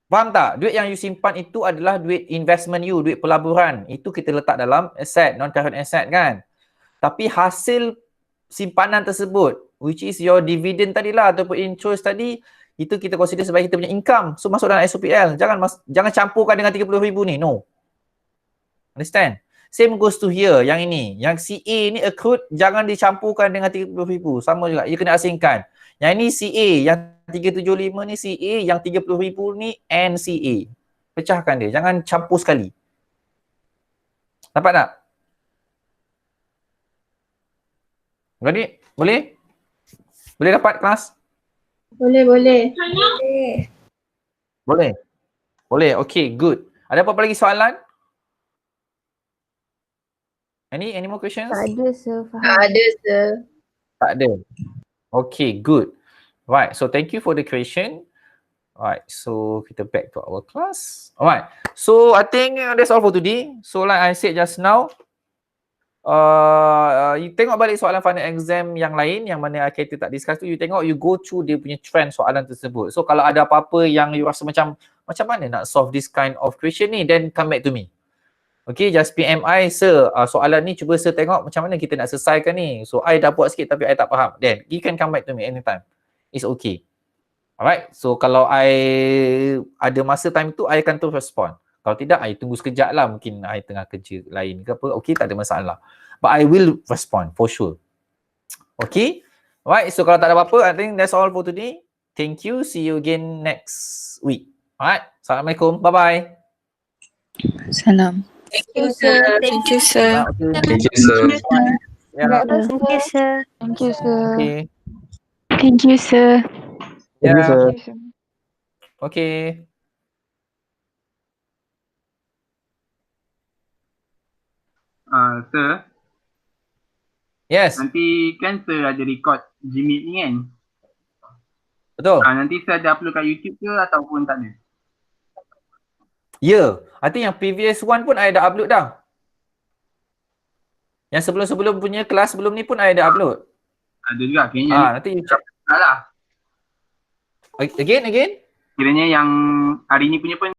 Faham tak? Duit yang you simpan itu adalah duit investment you, duit pelaburan. Itu kita letak dalam asset, non-current asset kan. Tapi hasil simpanan tersebut, which is your dividend tadilah ataupun interest tadi, itu kita consider sebagai kita punya income. So masuk dalam SOPL. Jangan campurkan dengan 30,000 ni. No. Understand? Same goes to here. Yang ini. Yang CA ni accrued, jangan dicampurkan dengan 30,000. Sama juga. Ia kena asingkan. Yang ini CA. Yang 375 ni CA. Yang 30,000 ni NCA. Pecahkan dia. Jangan campur sekali. Nampak tak? Ready? Boleh? Boleh dapat kelas? Boleh. Boleh. Okay, good. Ada apa-apa lagi soalan? Any more questions? Tak ada, sir. Faham. Ada, sir. Tak ada. Okay, good. Right, so thank you for the question. Alright, so kita back to our class. Alright, so I think that's all for today. So like I said just now, you tengok balik soalan final exam yang lain yang mana kita tak discuss tu, you tengok, you go through dia punya trend soalan tersebut. So kalau ada apa-apa yang you rasa macam mana nak solve this kind of question ni, then come back to me. Okay, just PM I, sir, soalan ni cuba sir tengok macam mana kita nak selesaikan ni. So I dah buat sikit tapi I tak faham. Then you can come back to me anytime. It's okay. Alright, so kalau I ada masa time tu, I akan terus respond. Kalau tidak, I tunggu sekejap lah. Mungkin I tengah kerja lain ke apa. Okay, tak ada masalah. But I will respond for sure. Okay. Alright, so kalau tak ada apa-apa, I think that's all for today. Thank you. See you again next week. Alright. Assalamualaikum. Bye-bye. Salam. Thank you, sir. Thank you, sir. Thank you, sir. Yeah. Thank you, sir. Thank you, sir. Okay. Thank you, sir. Yeah. Okay. Sir, Yes. nanti kan sir ada record Gmeet ni kan? Betul. Nanti sir ada upload kat YouTube ke ataupun tak ada? Yeah. I think yang previous one pun I dah upload dah. Yang sebelum-sebelum punya kelas sebelum ni pun I dah upload. Ada juga kayaknya. Nanti you check. Tak lah. Again? Kiranya yang hari ni punya pun